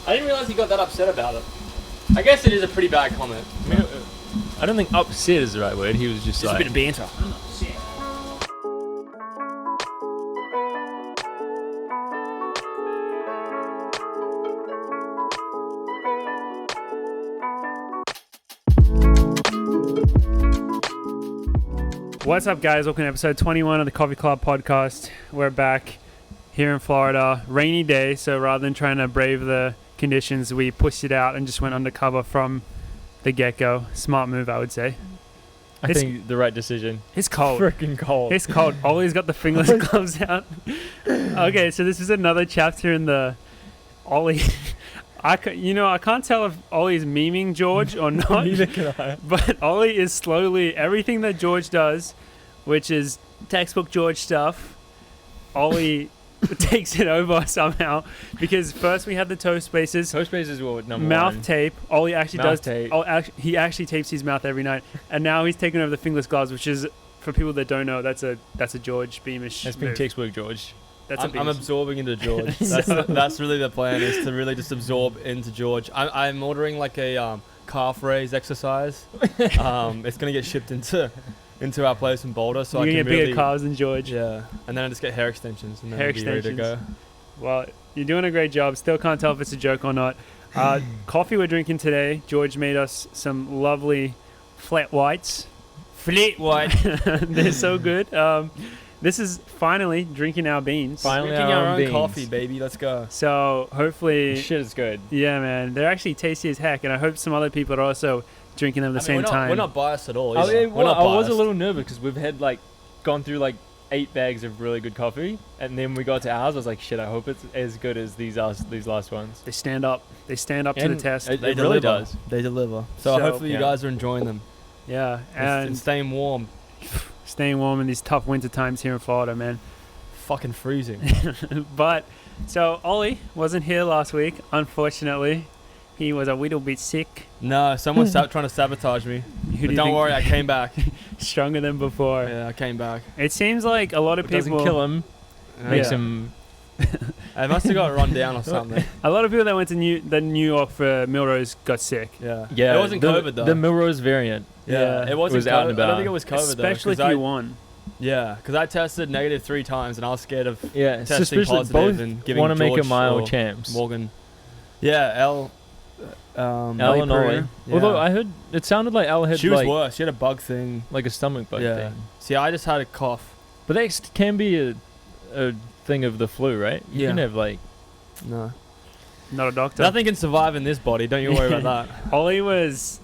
I didn't realise he got that upset about it. I guess it is a pretty bad comment. I mean, I don't think upset is the right word. He was just It's like... a bit of banter. What's up, guys? Welcome to episode 21 of the Coffee Club podcast. We're back here in Florida. Rainy day, so rather than trying to brave the conditions, we pushed it out and just went undercover from the get-go. Smart move, I would say. I think the right decision. It's cold. Freaking cold. It's cold. Ollie's got the fingerless gloves out. Okay, so this is another chapter in the Ollie. I can't tell if Ollie's memeing George or not. Neither can I. But Ollie is slowly, everything that George does, which is textbook George stuff, Ollie takes it over somehow. Because first we had the toe spaces. Toe spaces were number mouth one. Tape. Ollie actually Mouth does. tape. He actually tapes his mouth every night. And now he's taken over the fingerless gloves, which is, for people that don't know, that's a George Beamish That's been move. textbook George. I'm absorbing into George. That's really the plan, is to really just absorb into George. I'm ordering like a calf raise exercise. It's gonna get shipped into our place in Boulder, so You're I can gonna get really, bigger calves than George. Yeah, and then I just get hair extensions and then Hair I'll be ready to extensions. go. Well, you're doing a great job. Still can't tell if it's a joke or not. Coffee we're drinking today. George made us some lovely flat whites. Flat white. They're so good. This is finally drinking our beans. Finally Drinking our own beans. coffee, baby. Let's go. So hopefully, Shit is good. yeah, man, they're actually tasty as heck, and I hope some other people are also drinking them at the same time. We're not biased at all. I We're not was a biased. little nervous because we've had gone through 8 bags of really good coffee, and then we got to ours. I was like, shit, I hope it's as good as these last ones. They stand up. They stand up to And the test. it They really deliver. does. They deliver. So hopefully you yeah. guys are enjoying them Yeah, and and staying warm. staying warm in these tough winter times here in Florida, man. Fucking freezing. But so Ollie wasn't here last week, unfortunately. He was a little bit sick. No, someone's trying to sabotage me. Who do But you don't think- worry, I came back. Stronger than before. Yeah, I came back. It seems like a lot of It doesn't people. kill him. Makes him. I must have got run down or something. A lot of people that went to New York for Millrose got sick. Yeah. Yeah, It wasn't COVID though. The Millrose variant. Yeah. It wasn't was out COVID. and I don't about. think it was COVID Especially though. if you won. Yeah, because I tested negative 3 times and I was scared of Yeah, testing suspicious. positive Both and giving Wanamaker George Mile or champs. Morgan. Yeah, Al and Ollie. Pereira. Yeah. Although I heard it sounded like Al had she was worse. She had a bug thing. like a stomach bug Yeah. thing. See, I just had a cough. But that can be a thing of the flu, right? You Yeah. can have No. Not a doctor. Nothing can survive in this body. Don't you worry about that. Ollie was.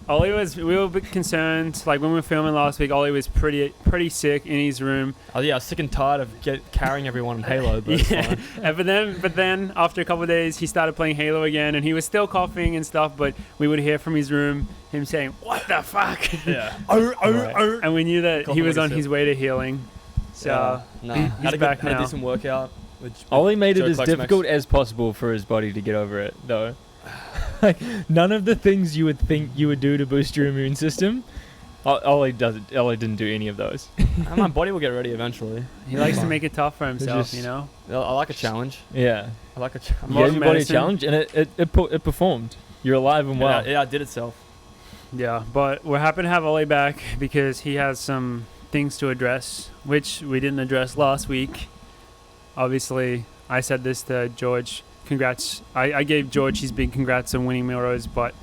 We were a bit concerned. Like when we were filming last week, Ollie was pretty sick in his room. Oh yeah, I was sick and tired of carrying everyone in Halo, but it's Yeah. fine. But then after a couple of days, he started playing Halo again, and he was still coughing and stuff. But we would hear from his room him saying, "What the fuck?" Yeah. And we knew that he Coughing was like on a his way to healing. So no, he's had a back had a now. decent workout. Ollie made it Joe as Cluxmax. difficult as possible for his body to get over it, though. None of the things you would think you would do to boost your immune system, Ollie didn't do any of those. My body will get ready eventually. he likes to make it tough for himself, just- you know. I like a challenge. Yeah, I like a challenge. you Modern gave your body a medicine. challenge, and it performed. You're alive and well. Yeah, it did itself. Yeah, but we're happy to have Ollie back because he has some things to address, which we didn't address last week. Obviously, I said this to George. Congrats. I gave George his big congrats on winning Millrose, but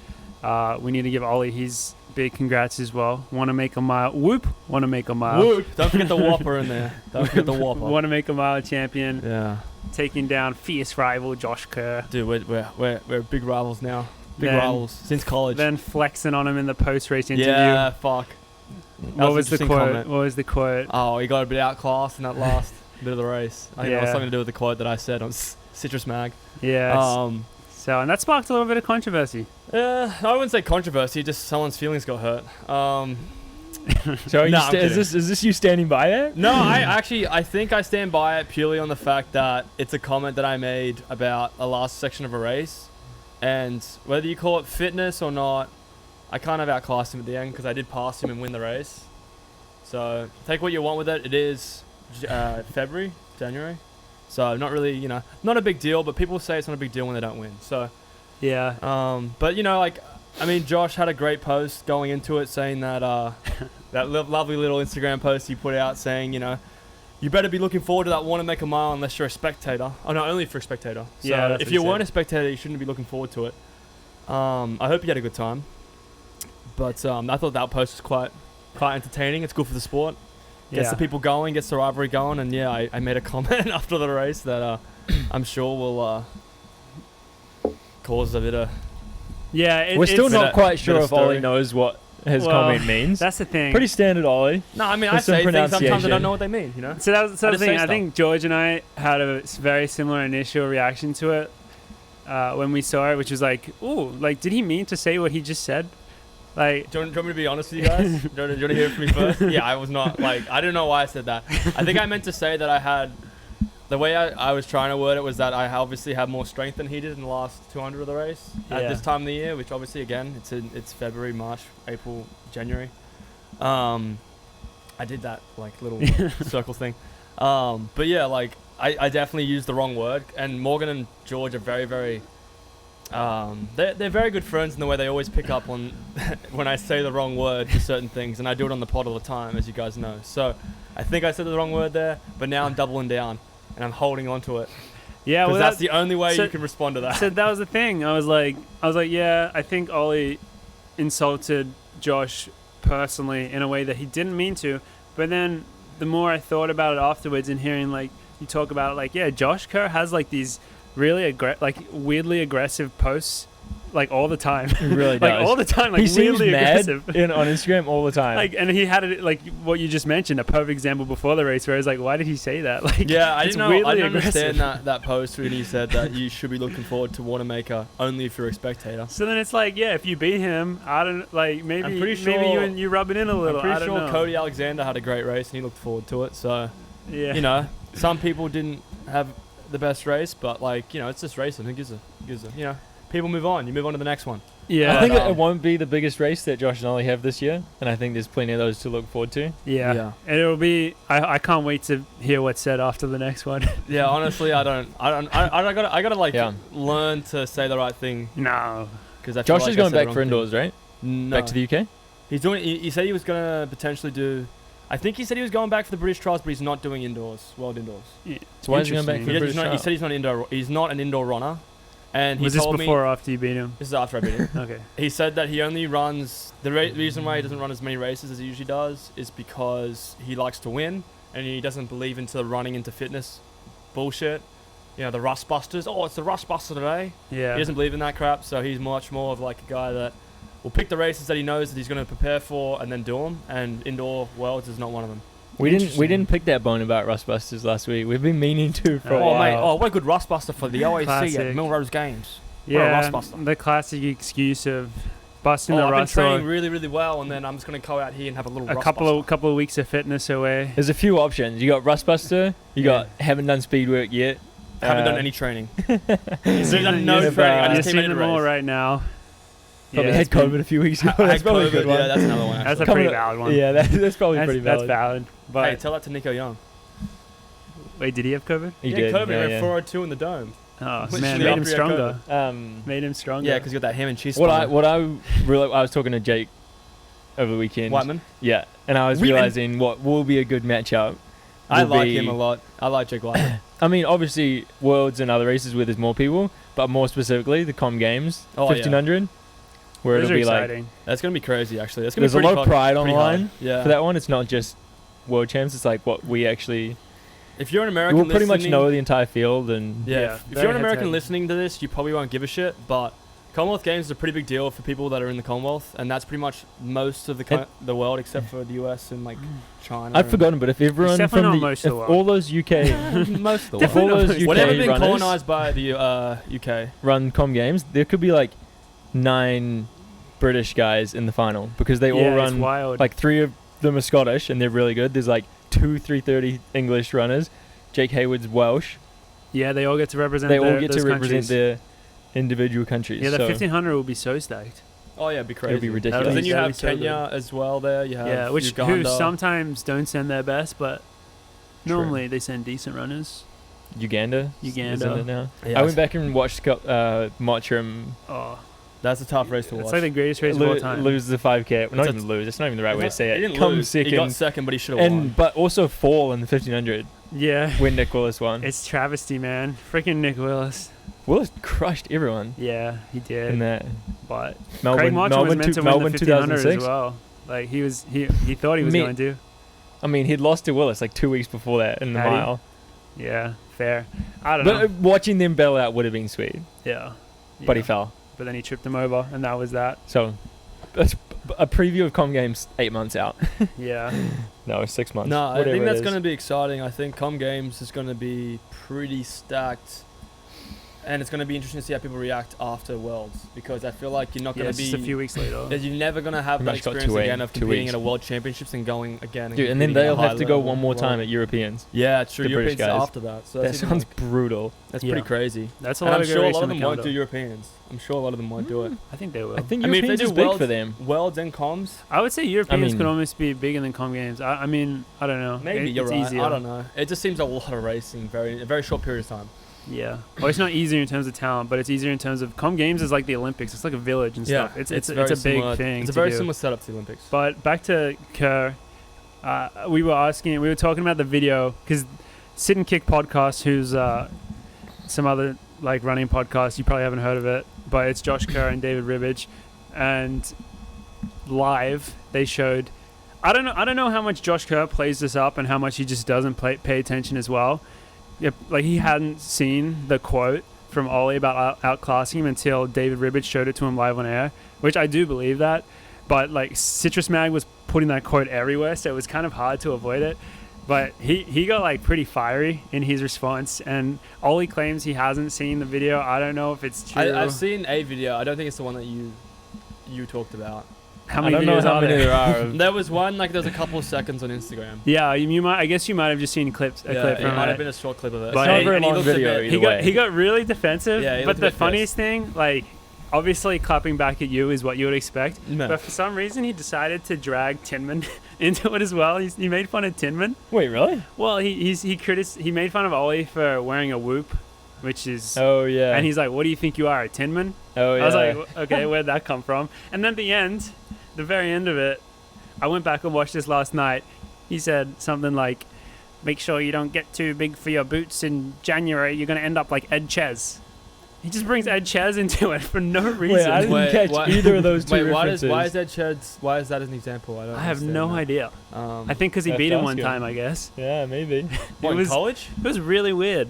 we need to give Ollie his big congrats as well. Wanamaker Mile. Whoop! Wanamaker Mile. Woo! Don't forget the Whopper in there. Don't forget the Whopper. Wanamaker Mile champion, Yeah, taking down fierce rival Josh KERR. dude, we're big rivals now. Big Then- rivals since college. Then flexing on him in the post-race interview. Yeah, fuck. What was the interesting quote? comment. What was the quote? Oh, he got a bit outclassed in that last bit of the race. I think that was Yeah. something to do with the quote that I said on Citrus Mag. Yeah. So, and that sparked a little bit of controversy. I wouldn't say controversy, just someone's feelings got hurt. So are you Nah, I'm kidding. is this you standing by that? No, I think I stand by it purely on the fact that it's a comment that I made about a last section of a race, and whether you call it fitness or not, I kind of outclassed him at the end because I did pass him and win the race. So take what you want with it. It is January. So not really, you know, not a big deal. But people say it's not a big deal when they don't win. So Yeah. but you know, like, I mean, Josh had a great post going into it saying that that lovely little Instagram post he put out saying, you know, you better be looking forward to that Wanamaker Mile unless you're a spectator. Oh no, only for a spectator. So Yeah, that's if what you he weren't said. a spectator, you shouldn't be looking forward to it. I hope you had a good time. But I thought that post was quite entertaining. It's good for the sport. Gets the people going, gets the rivalry going, and yeah, I made a comment after the race that I'm sure will cause a bit of. Yeah. We're still it's not a quite bit sure of if Ollie story. knows what his Well, comment means. That's the thing. Pretty standard Ollie. No, I mean, I There's some say things sometimes I pronunciation. don't know what they mean, you know? So that was the just thing. say I stuff. think George and I had a very similar initial reaction to it when we saw it, which was like, ooh, like, did he mean to say what he just said? Like, Do you want me to be honest with you guys? do you want to hear it from me first? Yeah, I was not, like, I don't know why I said that. I think I meant to say that I had, the way I was trying to word it was that I obviously had more strength than he did in the last 200 of the race at Yeah. this time of the year, which obviously, again, it's February, March, April, January. I did that, like, little circle thing. But yeah, like, I definitely used the wrong word, and Morgan and George are very, very... they're very good friends in the way they always pick up on when I say the wrong word for certain things, and I do it on the pod all the time, as you guys know. So I think I said the wrong word there, but now I'm doubling down and I'm holding on to it yeah, because well, that's the only way so- you can respond to that. So that was the thing. I was like, yeah, I think Ollie insulted Josh personally in a way that he didn't mean to. But then the more I thought about it afterwards and hearing like you talk about it, like, yeah, Josh Kerr has like these really weirdly aggressive posts like all the time. He really Like does. all the time, like He seems weirdly mad aggressive. on Instagram all the time. Like, and he had it like what you just mentioned, a perfect example before the race where I was like, why did he say that? Like, Yeah, I it's didn't know. I weirdly didn't understand aggressive. that post when he said that you should be looking forward to Wanamaker only if you're a spectator. So then it's like, yeah, if you beat him, I don't like maybe I'm pretty maybe sure- you rub it in a little. I'm pretty I don't sure know. Cody Alexander had a great race and he looked forward to it. So Yeah. you know, some people didn't have the best race, but like, you know, it's just racing. Who gives a you know, people move on. You move on to the next one. Yeah. I think But, it won't be the biggest race that Josh and Ollie have this year, and I think there's plenty of those to look forward to. Yeah. And it'll be. I can't wait to hear what's said after the next one. Yeah, honestly, I gotta like Yeah. learn to say the right thing No. because Josh is going back for indoors, right? No. Back to the UK? He's doing. He said he was gonna potentially do. I think he said he was going back for the British trials, but he's not doing indoors, world indoors. So why is he going back Interesting. for the British He trial? said he's not indoor. He's not an indoor runner, and he Was this told before me or after you beat him? this is after I beat him. Okay. He said that he only runs the reason why he doesn't run as many races as he usually does is because he likes to win and he doesn't believe into running into fitness bullshit. You know, the rust busters. Oh, it's the rust buster today. Yeah. He doesn't believe in that crap, so he's much more of like a guy that will pick the races that he knows that he's going to prepare for and then do them. And indoor worlds is not one of them. We didn't pick that bone about Rustbusters last week. We've been meaning to for a Oh while. mate, oh what a good rust buster for the OAC Classic. at Millrose Games. What a Yeah. rust buster. The classic excuse of busting Oh, the I've been rust training or really, really well, and then I'm just going to go out here and have a little a rust couple buster. of weeks of fitness away. There's a few options. You got Rustbuster. You got haven't done speed work yet. Haven't done any training. You're There's seeing no you're training. I You're just came seeing in to them all race. right now. Probably Yeah, had it's been- COVID a few weeks ago. I had That's probably a COVID, good one. yeah, that's another one. That's a actually. pretty Coming- valid one. Yeah, that's probably pretty That's valid. valid. But Hey, tell that to Nico Young. wait, did he have COVID? He yeah, did. COVID yeah, ran yeah. 402 in the dome. Oh Literally man, made him after he had stronger. Made him stronger. Yeah, because you got that ham and cheese. What spine. I was talking to Jake over the weekend. Whiteman. Yeah, and I was Whitman. realizing what will be a good matchup. I will like be- him a lot. I like Jake Whiteman. I mean, obviously, Worlds and other races where there's more people, but more specifically, the Com Games, Oh, yeah. 1500, where Those it'll are be like, exciting. That's gonna be crazy. Actually, that's gonna there's be a pretty lot of fun- pride on the pretty hard. line Yeah. for that one. It's not just World Champs, it's like what we actually, If you're an American, we'll pretty much listening- know the entire field, and Yeah. Yeah, if very you're an American head-to-head. listening to this, you probably won't give a shit. But Commonwealth Games is a pretty big deal for people that are in the Commonwealth, and that's pretty much most of the world except for the US and like China. I've and- forgotten, but if everyone It's definitely from not the, most of if the world. all those UK, most of the if all world. those UK Whatever been runners colonized by the UK. run Com Games, there could be like 9 British guys in the final because they all Yeah, it's run. wild. Like 3 of them are Scottish and they're really good. There's like 2 330 English runners. Jake Hayward's Welsh. yeah, they all get to represent. They all get to those represent countries. their individual countries. Yeah, the so 1500 will be so stacked. Oh yeah, it'd be crazy. It'll be ridiculous. Because then you That'd have be so Kenya as well. There you have Yeah, who Uganda. sometimes don't send their best, but normally they send decent runners. Uganda. Uganda. Isn't it now? Yeah, I went back and watched Mottram Oh, that's a tough race to watch. it's like the greatest race of all time. lose the 5K. Not It's even lose. That's not even the right way to say He it. didn't Come lose. second. He got second, but he should have won. But also fall in the 1500 Yeah. when Nick Willis won. It's travesty, man. Freaking Nick Willis. Willis crushed everyone Yeah, he did. in that. But Melbourne, Craig Martin was meant to win the Melbourne 1500 as 2006. well. Like he thought he was Me- going to. I mean, he'd lost to Willis like 2 weeks before that in the Had he? mile. Yeah, fair. I don't But know. watching them battle out would have been sweet. Yeah. But he Yeah. fell. But then he tripped him over, and that was that. So that's a preview of Com Games 8 months out. Yeah. No, 6 months. No, I whatever think it that's is. going to be exciting. I think Com Games is going to be pretty stacked. And it's going to be interesting to see how people react after Worlds. Because I feel like you're not Yeah, going it's to be... just a few weeks later. You're never going to have Pretty that much got experience again 2 of 2 competing weeks. at a World Championships and going again. Dude, and then competing at a they'll high have to go level one more as time well. at Europeans. Yeah, true. The British Europeans guys. after that. So That that's even sounds like, brutal. that's Yeah. pretty crazy. That's a And lot I'm of good sure a race lot on of the them won't do calendar. Europeans. I'm sure a lot of them won't do it. I think they will. I think I mean, if Europeans they is do big Worlds, for them. Worlds and comms, I would say Europeans mean- could almost be bigger than Com Games. I mean, I don't know. maybe you're it's right. easier. I don't know. It just seems a lot of racing, a very short period of time. Yeah. Well, it's not easier in terms of talent, but it's easier in terms of Com Games is like the Olympics. It's like a village and stuff. It's a very big similar- thing. It's a to very do. similar setup to the Olympics. But back to KERR, we were talking about the video because Sit and Kick podcast, who's some other like running podcast, you probably haven't heard of it, but it's Josh Kerr and David Ribbage, and live they showed. I don't know how much Josh Kerr plays this up and how much he just doesn't pay attention as well. Yep, like he hadn't seen the quote from Ollie about outclassing him until David Ribbage showed it to him live on air, which I do believe that. But like Citrus Mag was putting that quote everywhere, so it was kind of hard to avoid it. But he got like pretty fiery in his response, and Ollie claims he hasn't seen the video. I don't know if it's true. I've seen a video. I don't think it's the one that you talked about. How I many don't know videos how are many there? there are. of- There was one like there was a couple of seconds on Instagram. Yeah, you might. I guess you might have just seen clips. A Yeah, clip it from might it. have been a short clip of it. But It's not a he- very and he long looked a video bit- either way. He got really defensive. Yeah, he but looked a the bit funniest thing, like, obviously clapping back at you is what you would expect. No. But for some reason, he decided to drag Tinman into it as well. He made fun of Tinman. Wait, really? Well, he made fun of Ollie for wearing a whoop, which is. Oh, yeah. And he's like, "What do you think you are, a Tinman?" oh, yeah. I was like, "Okay, where'd that come from?" And then the very end of it, I went back and watched this last night. He said something like, "Make sure you don't get too big for your boots in January. You're going to end up like Ed Ches." He just brings Ed Ches into it for no reason. I didn't catch either of those two Wait, references. why is that Ched's? Why is that as an example? I don't. I have understand no that. idea. I think because he Have beat to him ask one him. time, I guess. Yeah, maybe. What, It in was- college? It was really weird.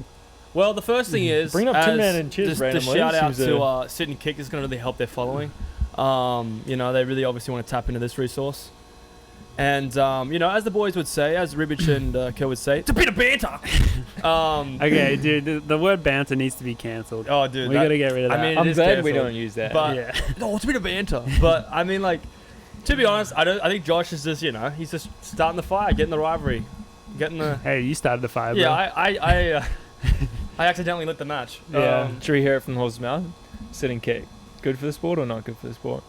Well, the first thing is Bring up as Tin Man and Chiz just the randomly. shout out Seems to Sit and Kick is going to really help their following. You know, they really obviously want to tap into this resource. And you know, as the boys would say, as Ribbich and Kerr would say, it's a bit of banter. Okay, dude, the word banter needs to be cancelled. Oh, dude, We that- got to get rid of that. I mean, it I'm is glad we cancelled. don't use that. But yeah. no, it's a bit of banter. But I mean, like, to be honest, I think Josh is just, you know, he's just starting the fire, getting the rivalry, getting the. Hey, you started the fire, bro. Yeah, I accidentally lit the match. Yeah. Should we hear it from the horse's mouth? Sit and kick. Good for the sport or not good for the sport?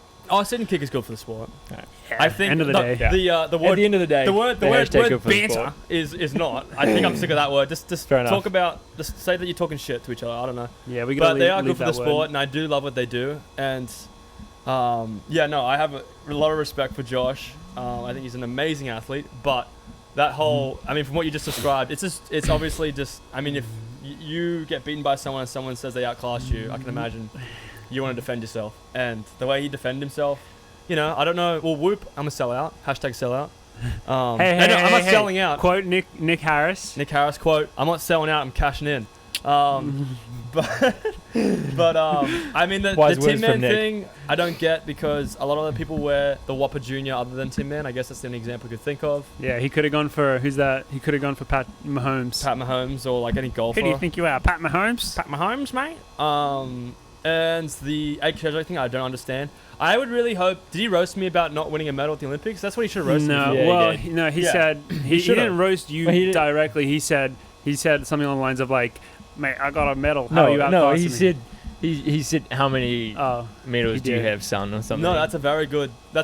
Sit and kick is good for the sport. Yeah, I think end of the no, day. the At word the end of the day, the word hashtag good for the banter sport. is not. I think I'm sick of that word. Just Fair enough. talk about, just say that you're talking shit to each other. I don't know. Yeah, we But got. they are good for the sport, and I do love what they do. And yeah, no, I have a lot of respect for Josh. I think he's an amazing athlete. But that whole, I mean, from what you just described, it's obviously just. I mean, if you get beaten by someone and someone says they outclassed you, I can imagine you want to defend yourself. And the way he defended himself, you know, I don't know. Well, whoop, I'm a sellout. Hashtag sellout. I'm not selling out. Quote Nick Harris. Nick Harris quote, I'm not selling out, I'm cashing in. But I mean, the Wise Tin words Man from Nick. thing, I don't get because a lot of the people wear the Whopper Jr. other than Tin Man. I guess that's the only example I could think of. Yeah, he could have gone for who's that? He could have gone for Pat Mahomes. Pat Mahomes or like any golfer. Who do you think you are, Pat Mahomes? Pat Mahomes, mate. And the egg treasure thing, I don't understand. I would really hope. Did he roast me about not winning a medal at the Olympics? That's what he should have roasted me No, for. Yeah, he well, did. no, he Yeah. said he should've. didn't roast you But he did- directly. He said something along the lines of like, "Mate, I got a medal. How are you No, outclassing no, he me?" said He said, how many medals do you have, son, or something? No, that's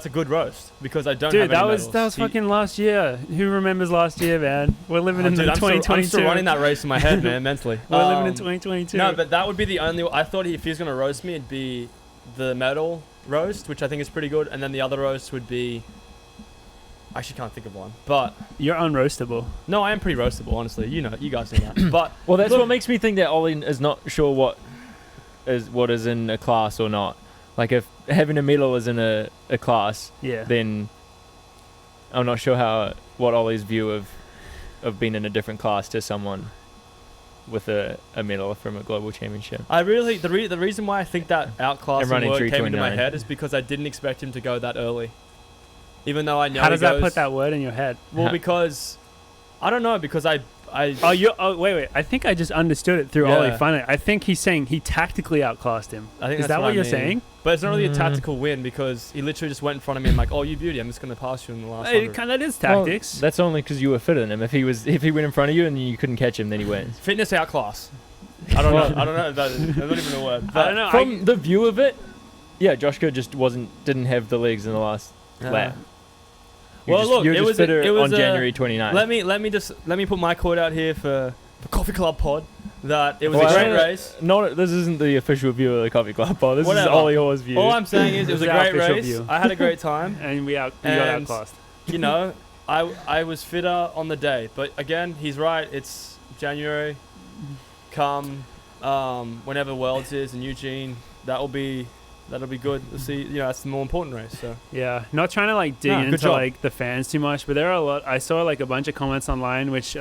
a good roast because I don't Dude, have any medals. that was fucking last year. Who remembers last year, man? We're living in 2022. I'm still running that race in my head, man, mentally. We're living in 2022. No, but that would be the only. I thought if he was gonna roast me, it'd be the medal roast, which I think is pretty good, and then the other roast would be. I actually can't think of one, but you're unroastable. No, I am pretty roastable, honestly. You guys know that. But well, that's what makes me think that Ollie is not sure what is in a class or not. Like if having a medal is in a class, then I'm not sure what Ollie's view of being in a different class to someone with a medal from a global championship. The reason why I think that outclassing word came into my 3:29. head is because I didn't expect him to go that early. Even though I know How does that put that word in your head? Well, because I don't know, because I wait. I think I just understood it through Ollie finally. I think he's saying he tactically outclassed him. I think is that what you're saying? But it's not really a tactical win because he literally just went in front of me and like, oh, you beauty, I'm just going to pass you in the last 100. It kind of is tactics. Well, that's only because you were fitter than him. If he went in front of you and you couldn't catch him, then he wins. Fitness outclass. I don't know. I don't know. That's not even a word. I don't know. From the view of it, Joshua just didn't have the legs in the last lap. It was on January 29th. Let me put my quote out here for Coffee Club Pod that it was a great race. No, this isn't the official view of the Coffee Club Pod. This is Ollie Hall's view. All I'm saying is it was a great race. I had a great time, and we got outclassed. I was fitter on the day, but again, he's right. It's January. Come whenever Worlds is in Eugene, that'll be good. We'll see, that's the more important race. So not trying to dig into like the fans too much, but there are a lot. I saw like a bunch of comments online, which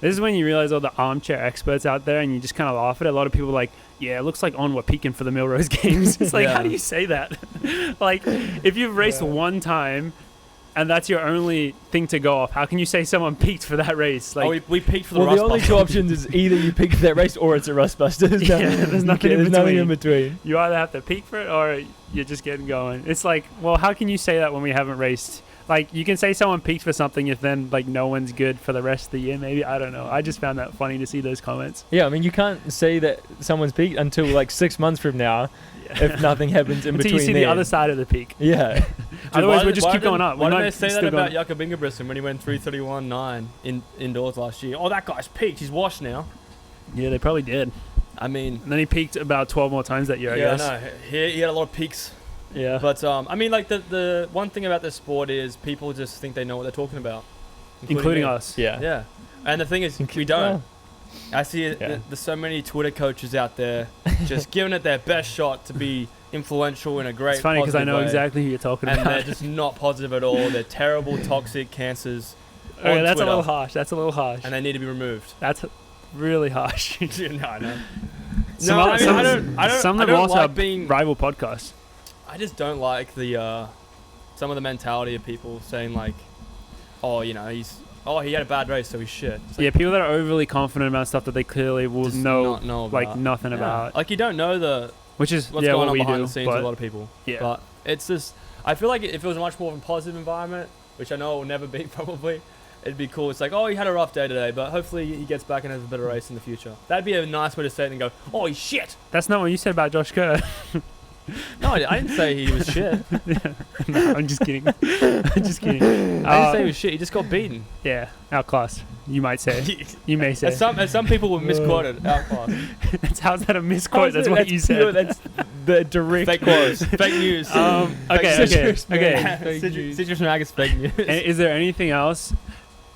this is when you realize all the armchair experts out there, and you just kind of laugh at it. A lot of people are like, it looks like we're peaking for the Millrose Games. It's like, how do you say that? Like, if you've raced one time, and that's your only thing to go off, how can you say someone peaked for that race? Like, we peaked for the Rust the only two options is either you peak for that race or it's a Rust Buster. There's nothing in between. You either have to peak for it or you're just getting going. It's like, well, how can you say that when we haven't raced? Like, you can say someone peaked for something if then no one's good for the rest of the year. Maybe, I don't know. I just found that funny to see those comments. Yeah, I mean, you can't say that someone's peaked until 6 months from now. If nothing happens in between, until you see the other side of the peak. Yeah. Otherwise, we'll just keep going up. Why did they say that about Jakob Ingebrigtsen when he went 3:31.9 indoors last year? Oh, that guy's peaked. He's washed now. Yeah, they probably did. I mean, and then he peaked about 12 more times that year. I guess. Yeah, no, he had a lot of peaks. Yeah. But I mean, the one thing about this sport is people just think they know what they're talking about, including us. Yeah. Yeah. And the thing is, we don't. I see there's so many Twitter coaches out there just giving it their best shot to be influential in a great. It's funny because I know exactly who you're talking about. And they're just not positive at all. They're terrible, toxic cancers. Okay, that's Twitter. A little harsh. And they need to be removed. That's really harsh. No, I know. Some of them also have rival podcasts. I just don't like some of the mentality of people saying he had a bad race, so he's shit. People that are overly confident about stuff that they clearly will know about. Nothing about. Like, you don't know what's going on behind the scenes with a lot of people. Yeah. But it's just, I feel like if it was a much more of a positive environment, which I know it will never be probably, it'd be cool. It's like, he had a rough day today, but hopefully he gets back and has a better race in the future. That'd be a nice way to say it and go, he's shit. That's not what you said about Josh KERR. No, I didn't say he was shit. No, I'm just kidding. I didn't say he was shit. He just got beaten. Yeah, outclassed. You might say. You may say. As some people were misquoted, outclassed. How's that a misquote? That's what you said. That's the direct fake quotes. Fake news. Okay. Citrus Mag is fake news. Is there anything else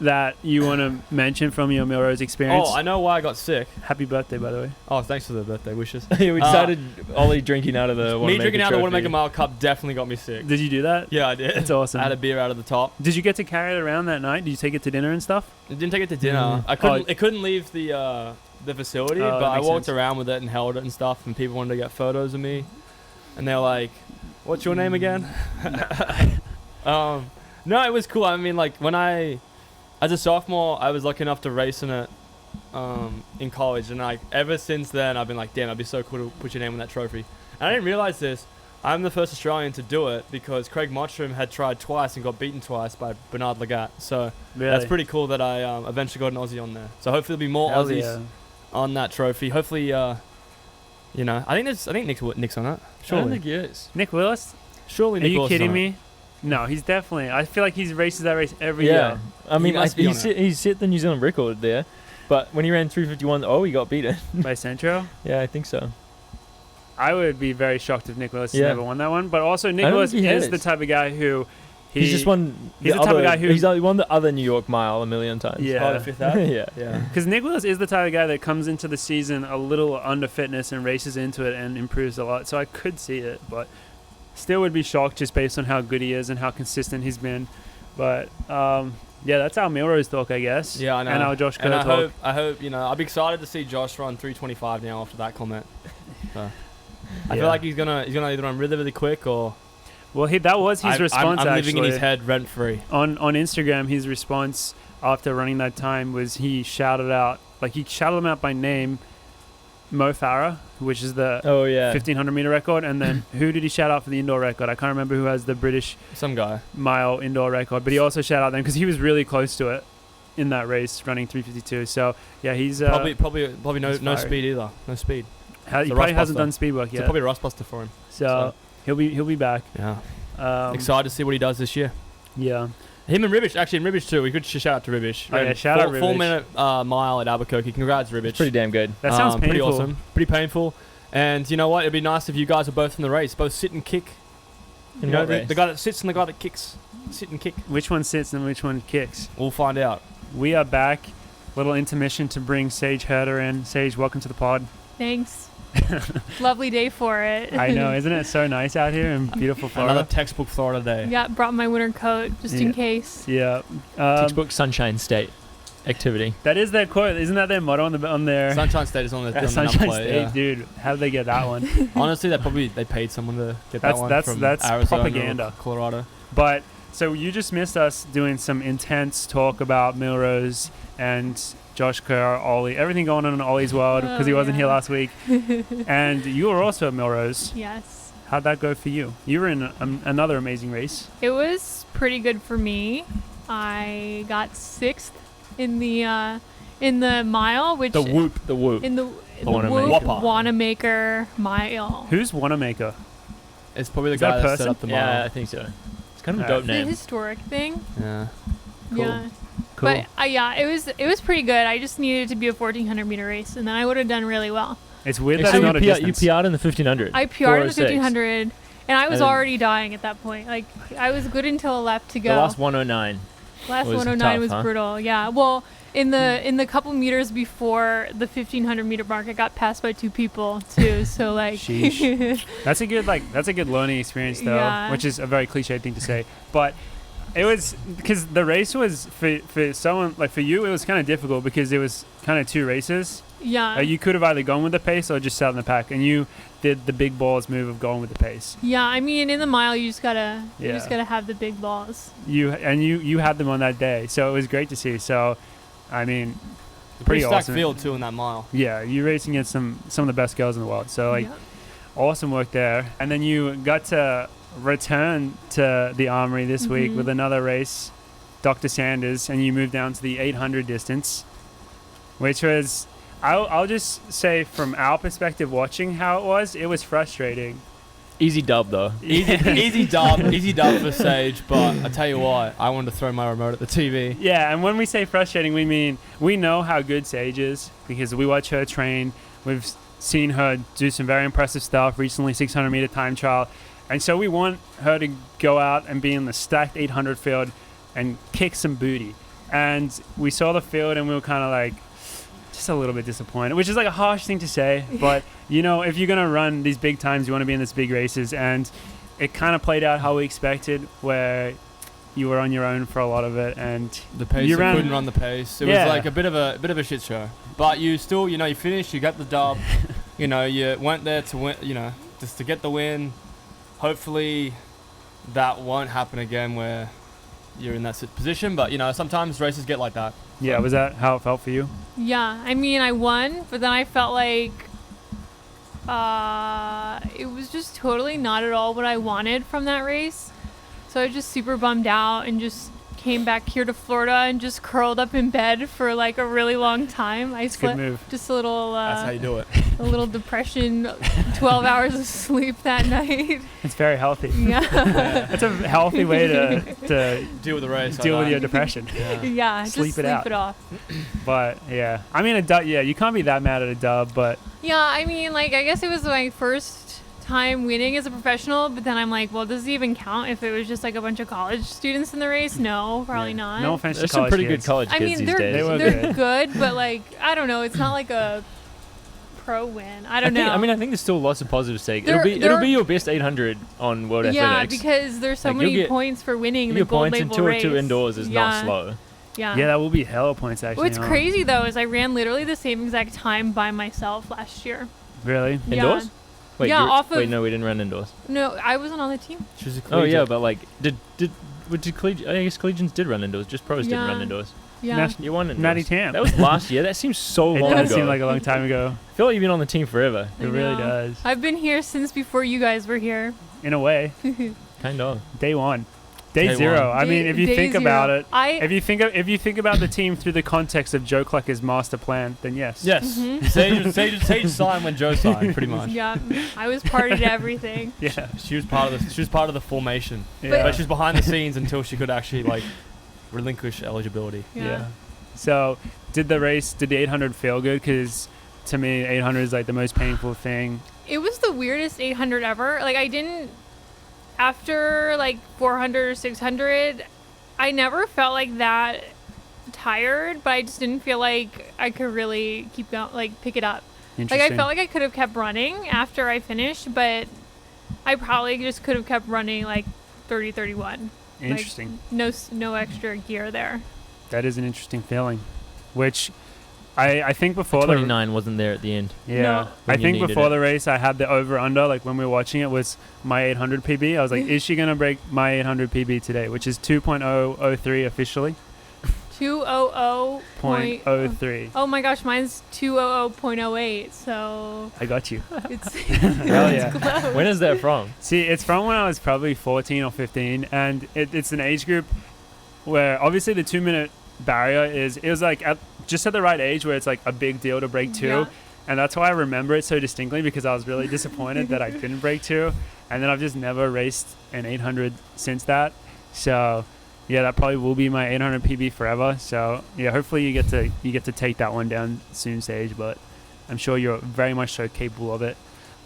that you want to mention from your Millrose experience? I know why I got sick. Happy birthday, by the way. Oh, thanks for the birthday wishes. We decided Ollie drinking out of the Wanamaker drinking out of the trophy. Wanamaker Mile cup definitely got me sick. Did you do that? Yeah, I did. That's awesome. I had a beer out of the top. Did you get to carry it around that night? Did you take it to dinner and stuff? I didn't take it to dinner. I couldn't. It couldn't leave the facility, but I walked around with it and held it and stuff, and people wanted to get photos of me, and they were like, "What's your name again?" No, it was cool. I mean, as a sophomore, I was lucky enough to race in it in college, and ever since then, I've been like, damn, it'd be so cool to put your name on that trophy. And I didn't realize this. I'm the first Australian to do it because Craig Mottram had tried twice and got beaten twice by Bernard Lagat. So that's pretty cool that I eventually got an Aussie on there. So hopefully there'll be more Aussies on that trophy. Hopefully You know, I think Nick's on it. I don't Surely. think he is. Nick Willis? Surely Are Nick you Willis is kidding on it. me? No, he's definitely. I feel like he races that race every Yeah. year. I mean, must be on he set the New Zealand record there, but when he ran 3:51, he got beaten. By Centro. Yeah, I think so. I would be very shocked if Nick Willis has Yeah. never won that one. But also, I Nick don't Willis think he is has. the type of guy who He's just won. he's the type of guy who- he's won the other New York Mile a million times. Yeah. Oh, the Fifth Ave? yeah. Yeah. Because Nick Willis is the type of guy that comes into the season a little under fitness and races into it and improves a lot. So I could see it, but still would be shocked just based on how good he is and how consistent he's been. But yeah, that's our Millrose talk, I guess. Yeah, I know. And our Josh Kerr And talk. I hope, you know, I'll be excited to see Josh run 3:25 now after that comment. So, I feel Yeah. like he's gonna either run really, really quick or Well, that was his response. I'm living in actually. his head rent free. On Instagram, his response after running that time was he shouted him out by name, Mo Farah, which is the Oh yeah. 1500 meter record, and then who did he shout out for the indoor record? I can't remember who has the British Some guy. mile indoor record, but he also shouted out them because he was really close to it in that race, running 3:52. So yeah, he's Probably no he's fiery. speed either. No speed. he it's a probably rust hasn't buster. done speed work It's yet. probably a rust buster for him. So he'll be back. Yeah. Excited to see what he does this year. Yeah. Him and Ribish, actually, and Ribish too. We could shout out to Ribish. Oh, yeah, shout out Ribish. 4-minute mile at Albuquerque. Congrats, Ribish. It's pretty damn good. That sounds painful. Pretty awesome. Pretty painful. And you know what? It'd be nice if you guys are both in the race. Both sit and kick. In You know, what race? the guy that sits and the guy that kicks. Sit and kick. Which one sits and which one kicks? We'll find out. We are back. Little intermission to bring Sage Herder in. Sage, welcome to the pod. Thanks. Lovely day for it. I know, isn't it so nice out here in beautiful Florida? Another textbook Florida day. Yeah, brought my winter coat just in case. Yeah. Textbook Sunshine State activity. That is their quote. Isn't that their motto on their Sunshine State is on the Sunshine plate, State, yeah. dude? How did they get that one? Honestly, they paid someone to get that one That's from that's Arizona propaganda. or Colorado. But so you just missed us doing some intense talk about Millrose and Josh Kerr, Ollie, everything going on in Ollie's world because he wasn't here last week. And you were also at Millrose. Yes. How'd that go for you? You were in another amazing race. It was pretty good for me. I got 6th in the mile, which The whoop. in the Wanamaker. Whoop Whopper. Wanamaker Mile. Who's Wanamaker? It's probably the Is that guy a that person? set up the mile. Yeah, I think so. It's kind of a Alright. dope It's a name. historic thing. Yeah. Cool. Yeah. Cool. But yeah, it was pretty good. I just needed it to be a 1400 meter race, and then I would have done really well. It's weird So that's not a you distance. PR'd in the 1500. I PR'd in the 406. 1500, and I was And- already dying at that point. Like I was good until left to go. The last 109. Last was 109 tough, was huh? brutal. Yeah. Well, in the couple meters before the 1500 meter mark, I got passed by 2 people too. So like, Sheesh. That's a good learning experience though, Yeah. which is a very cliche thing to say. But it was because the race was for someone like for you, it was kind of difficult because it was kind of 2 races. yeah. You could have either gone with the pace or just sat in the pack, and you did the big balls move of going with the pace. Yeah. I mean, in the mile, you just gotta Yeah. have the big balls. You had them on that day, so it was great to see. So, I mean, Pretty pretty stacked awesome. field too in that mile. Yeah, you racing against some of the best girls in the world. So like, Yeah. awesome work there. And then you got to return to the Armory this week Mhm. with another race, Dr. Sanders, and you moved down to the 800 distance, which was, I'll just say from our perspective watching how it was frustrating. Easy dub though. Easy dub for Sage, but I tell you what, I wanted to throw my remote at the TV. Yeah, and when we say frustrating, we mean we know how good Sage is because we watch her train. We've seen her do some very impressive stuff recently, 600 meter time trial. And so we want her to go out and be in the stacked 800 field and kick some booty. And we saw the field and we were kind of like, just a little bit disappointed, which is like a harsh thing to say. But, you know, if you're going to run these big times, you want to be in these big races. And it kind of played out how we expected, where you were on your own for a lot of it. And The pace, You you ran- couldn't run the pace. It Yeah. was like a bit of a shit show. But you still, you know, you finished, you got the dub. You know, you went there to win, you know, just to get the win. Hopefully that won't happen again where you're in that position. But, you know, sometimes races get like that. yeah, was that how it felt for you? Yeah, I mean, I won, but then I felt like it was just totally not at all what I wanted from that race. So I was just super bummed out and just came back here to Florida and just curled up in bed for like a really long time. I slept just a little. That's how you do it. A little depression, 12 hours of sleep that night. It's very healthy. Yeah. That's a healthy way to deal with the race. Deal with your depression. Yeah, sleep just it sleep out. it off. But yeah, I mean a dub. Yeah, you can't be that mad at a dub, but yeah, I mean, like I guess it was my first time winning as a professional, but then I'm like, well, does it even count if it was just like a bunch of college students in the race? No, probably not. No offense to There's college some pretty kids. good college kids I mean, these days. they're good, but like I don't know, it's not like a pro win. I don't know. I think there's still lots of positives to take. There- It'll be your best 800 on World yeah, Athletics. because there's so Like, many you'll get- points for winning the Your gold points in label 2 or race. 2 indoors is not slow. Yeah. Yeah, that will be hella points actually. What's huh? crazy though is I ran literally the same exact time by myself last year. Really? Indoors? Wait, Yeah, off of- wait, no, we didn't run indoors. No, I wasn't on the team. She was a Oh yeah, collegiate. but like, did I guess collegians did run indoors. Just pros didn't Yeah. run indoors. Yeah. Nas- You won indoors. Natty Tam. That was last year. That seems so It long does ago. seem like a long time ago. I feel like you've been on the team forever. I It really know. does. I've been here since before you guys were here. In a way, Kind of. day one, day Day zero. one. I mean, if you Day think zero. about it, I if you think about the team through the context of Joe Clucker's master plan, then yes. Yes. Mhm. Sage signed when Joe signed, pretty much. yeah, I was party to everything. Yeah. She was part of the formation. Yeah. But she was behind the scenes until she could actually like relinquish eligibility. Yeah. So, did the 800 feel good? Because to me, 800 is like the most painful thing. It was the weirdest 800 ever. Like I didn't after like 400 or 600, I never felt like that tired, but I just didn't feel like I could really keep going, like pick it up. Like Interesting. I felt like I could have kept running after I finished, but I probably just could have kept running like 30, 31. Interesting. Like, no extra gear there. That is an interesting feeling, which I think before the 29 wasn't there at the end. yeah, No. I When you think needed before it. the race I had the over under, like when we were watching it, was my 800 PB. I was like, is she gonna break my 800 PB today, which is 2.003 officially. 200.03. Oh my gosh, mine's 200.08. So I got you. it's Hell yeah. close. When is that from? See, it's from when I was probably 14 or 15, and it's an age group where obviously the 2-minute barrier it was like just at the right age where it's like a big deal to break 2. Yeah. And that's why I remember it so distinctly, because I was really disappointed that I didn't break 2. And then I've just never raced an 800 since that. So yeah, that probably will be my 800 PB forever. So yeah, hopefully you get to take that one down soon, Sage, but I'm sure you're very much so capable of it.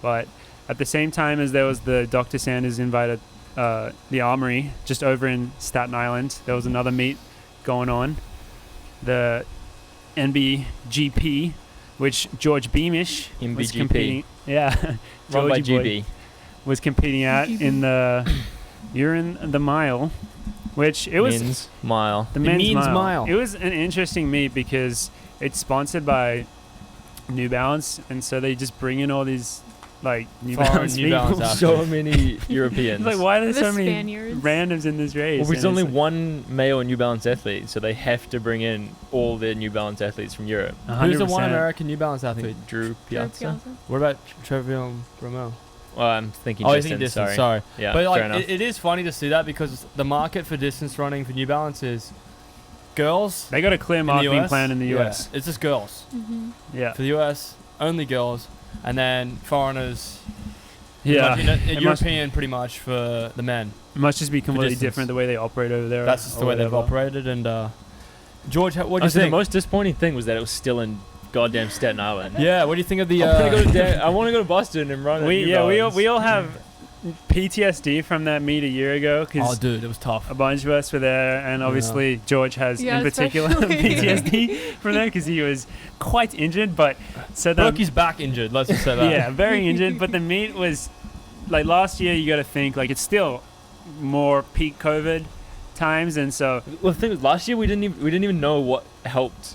But at the same time as there was the Dr. Sanders invited the Armory just over in Staten Island, there was another meet going on, the NBGP, which George Beamish was NBGP. competing. Yeah, Run by Georgie boy GB. was competing at in the mile, which it was Men's mile. the men's men's mile. mile. It was an interesting meet because it's sponsored by New Balance, and so they just bring in all these like New Foreign Balance New people. Balance athletes. So many Europeans. It's like, why are there The so many Spaniards. randoms in this race? Well, there's And only it's like one male New Balance athlete, so they have to bring in all their New Balance athletes from Europe. 100%. Who's the one American New Balance athlete? Drew Piazza. What about Trevor Romo? Well, I'm thinking Oh, you distance. think distance? Sorry. Sorry. Yeah, But fair like, enough. it is funny to see that because the market for distance running for New Balance is girls They got a clear in the marketing US. plan in the US. Yeah, it's just girls. Mm-hmm. Yeah. For the US, only girls, and then foreigners. Yeah. Pretty much, It must- European pretty much for the men. It must just be completely distance. different the way they operate over there. That's just or the way they've whatever. operated. And George, what do you Honestly, the think? most disappointing thing was that it was still in goddamn Staten Island. Yeah, what do you think of the? I want to go to Boston and run. We all have PTSD from that meet a year ago Oh, because dude, it was tough. a bunch of us were there, and obviously George has Yeah, in particular especially. PTSD from there because he was quite injured. But so that Broke his back injured. Let's just say that. yeah, very injured. But the meet was like last year. You got to think like it's still more peak COVID times, and so Well, the thing was, last year we didn't even know what helped,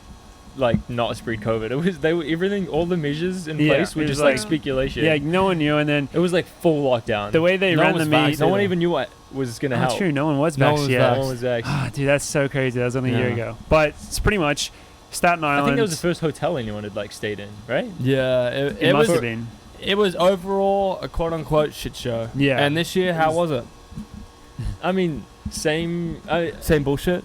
like, not spread COVID. It was everything, all the measures in Yeah, place were it was just like like- speculation. yeah, no one knew. And then It was like full lockdown. the way they No ran one the was meet, vaccinated. no one even knew what was gonna oh, help. true, no one was No one vaxxed. was Yeah, No vaxxed. one was vaxxed. Ah, dude, that's so crazy. That was only a year Yeah. ago. But it's pretty much Staten Island. I think that was the first hotel anyone had like stayed in, right? Yeah, It must was. have been. It was overall a quote unquote shit show. Yeah. And this year, how was it? I mean, same bullshit.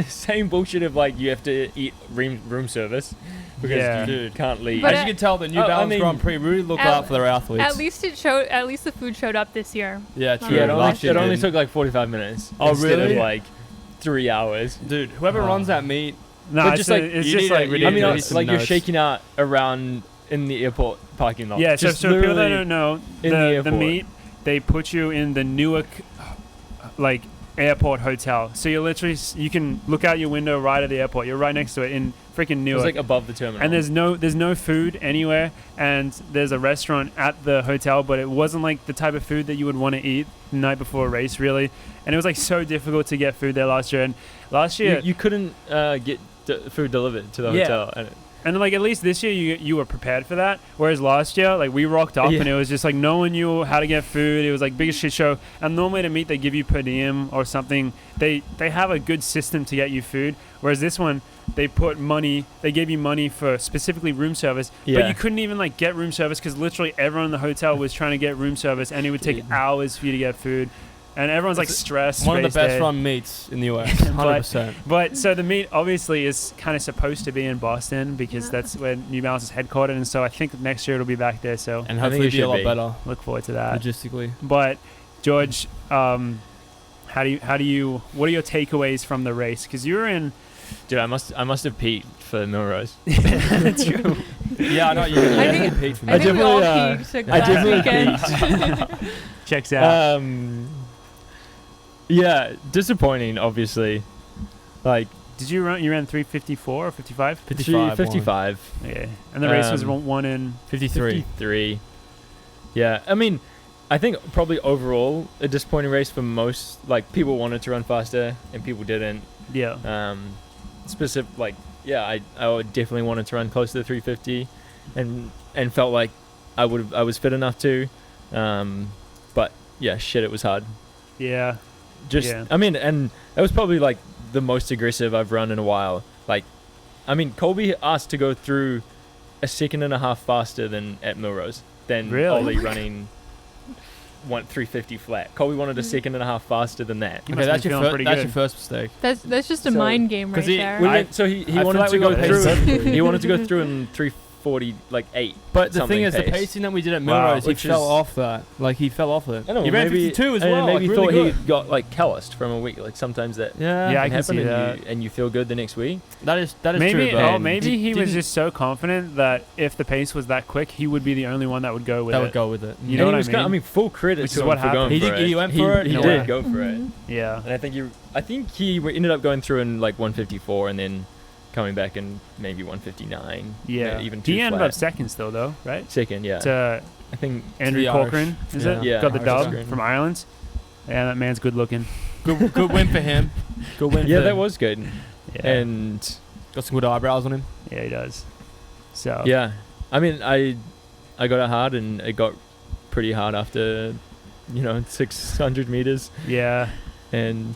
same bullshit of like you have to eat room service because you can't leave. But as you can tell, the New Balance Grand Prix really look out for their athletes. At least the food showed up this year. Yeah, true. Yeah, it only took like 45 minutes. Oh, instead really? of like 3 hours. Dude, whoever runs that meet, No, But it's just just like- it's you just need like a- ridiculous. I mean, need it's some like you're notes. shaking out around in the airport parking lot. Yeah, so Just people that literally don't know, in the the airport. meet, they put you in the Newark, like, airport hotel. So you literally, you can look out your window right at the airport. You're right next to it in freaking It was Newark. like above the terminal. And there's no food anywhere, and there's a restaurant at the hotel, but it wasn't like the type of food that you would want to eat the night before a race, really. And it was like so difficult to get food there last year. And last year, you couldn't get food delivered to the Yeah. hotel. and like at least this year you were prepared for that. Whereas last year, like we rocked up and it was just like no one knew how to get food. It was like biggest shit show. And normally to meet they give you per diem or something. They have a good system to get you food. Whereas this one, they gave you money for specifically room service, but Yeah. you couldn't even like get room service because literally everyone in the hotel was trying to get room service, and it would take hours for you to get food, and everyone's like stressed. one of the race best day. run meets in the US, 100%. But so the meet obviously is kind of supposed to be in Boston because that's where New Balance is headquartered, and so I think next year it'll be back there. So And I think hopefully it be a should lot be. better look forward to that. logistically. But George, what are your takeaways from the race? Because you were in. Dude, I must have peaked for Millrose. That's true. Yeah, I know you I think- can peak for I me. think we all definitely, peaked I last definitely weekend. Checks out. Yeah, disappointing, obviously. Like Did you run? You ran 3:54 or 55? 55. 55. Okay. And the race was Um, won in. 53. 53. Yeah, I mean, I think probably overall a disappointing race for most. Like people wanted to run faster and people didn't. Yeah. I would definitely wanted to run close to the 350, and felt like I was fit enough to, but yeah, shit, it was hard. Yeah. I mean, and that was probably like the most aggressive I've run in a while. Like, I mean, Colby asked to go through a second and a half faster than at Millrose than Really? Ollie running 350 flat. Colby wanted a second and a half faster than that. You Okay, must that's be your, feeling pretty that's good. your first mistake. That's just a So- mind game right 'cause he- there. We I- went, so he I feel wanted like to we go got paid through. perfectly. He wanted to go through in 340 like 8. But the something thing is, the pace. pacing that we did at Wow. Millrose, Which he fell is- off that. Like, he fell off it. I don't know, He ran maybe 52 as and well. maybe like, thought really he good. got like calloused from a week. Like sometimes that Yeah, Yeah, I can can happen, see and that. you feel good the next week. that is Maybe, true. But maybe he was didn't- just so confident that if the pace was that quick, he would be the only one that would go with that it. would go with it. You know And what he was I mean? full credit Which to is him what for going happened. for He it. went for it? He No did way. go for it. Yeah. And I think he ended up going through in like 154 and then coming back in maybe 159. Yeah. even he two ended flat. up second still, though, right? Second, yeah. To I think Andrew the Corcoran, Irish. is Yeah. it? Yeah, Got the Irish dub Corcoran. from Ireland. Yeah, that man's good looking. Good win for him. Good win yeah, for that him. was good. Yeah. And Got some good eyebrows on him. Yeah, he does. So. yeah, I mean, I got it hard and it got pretty hard after 600 meters, Yeah. and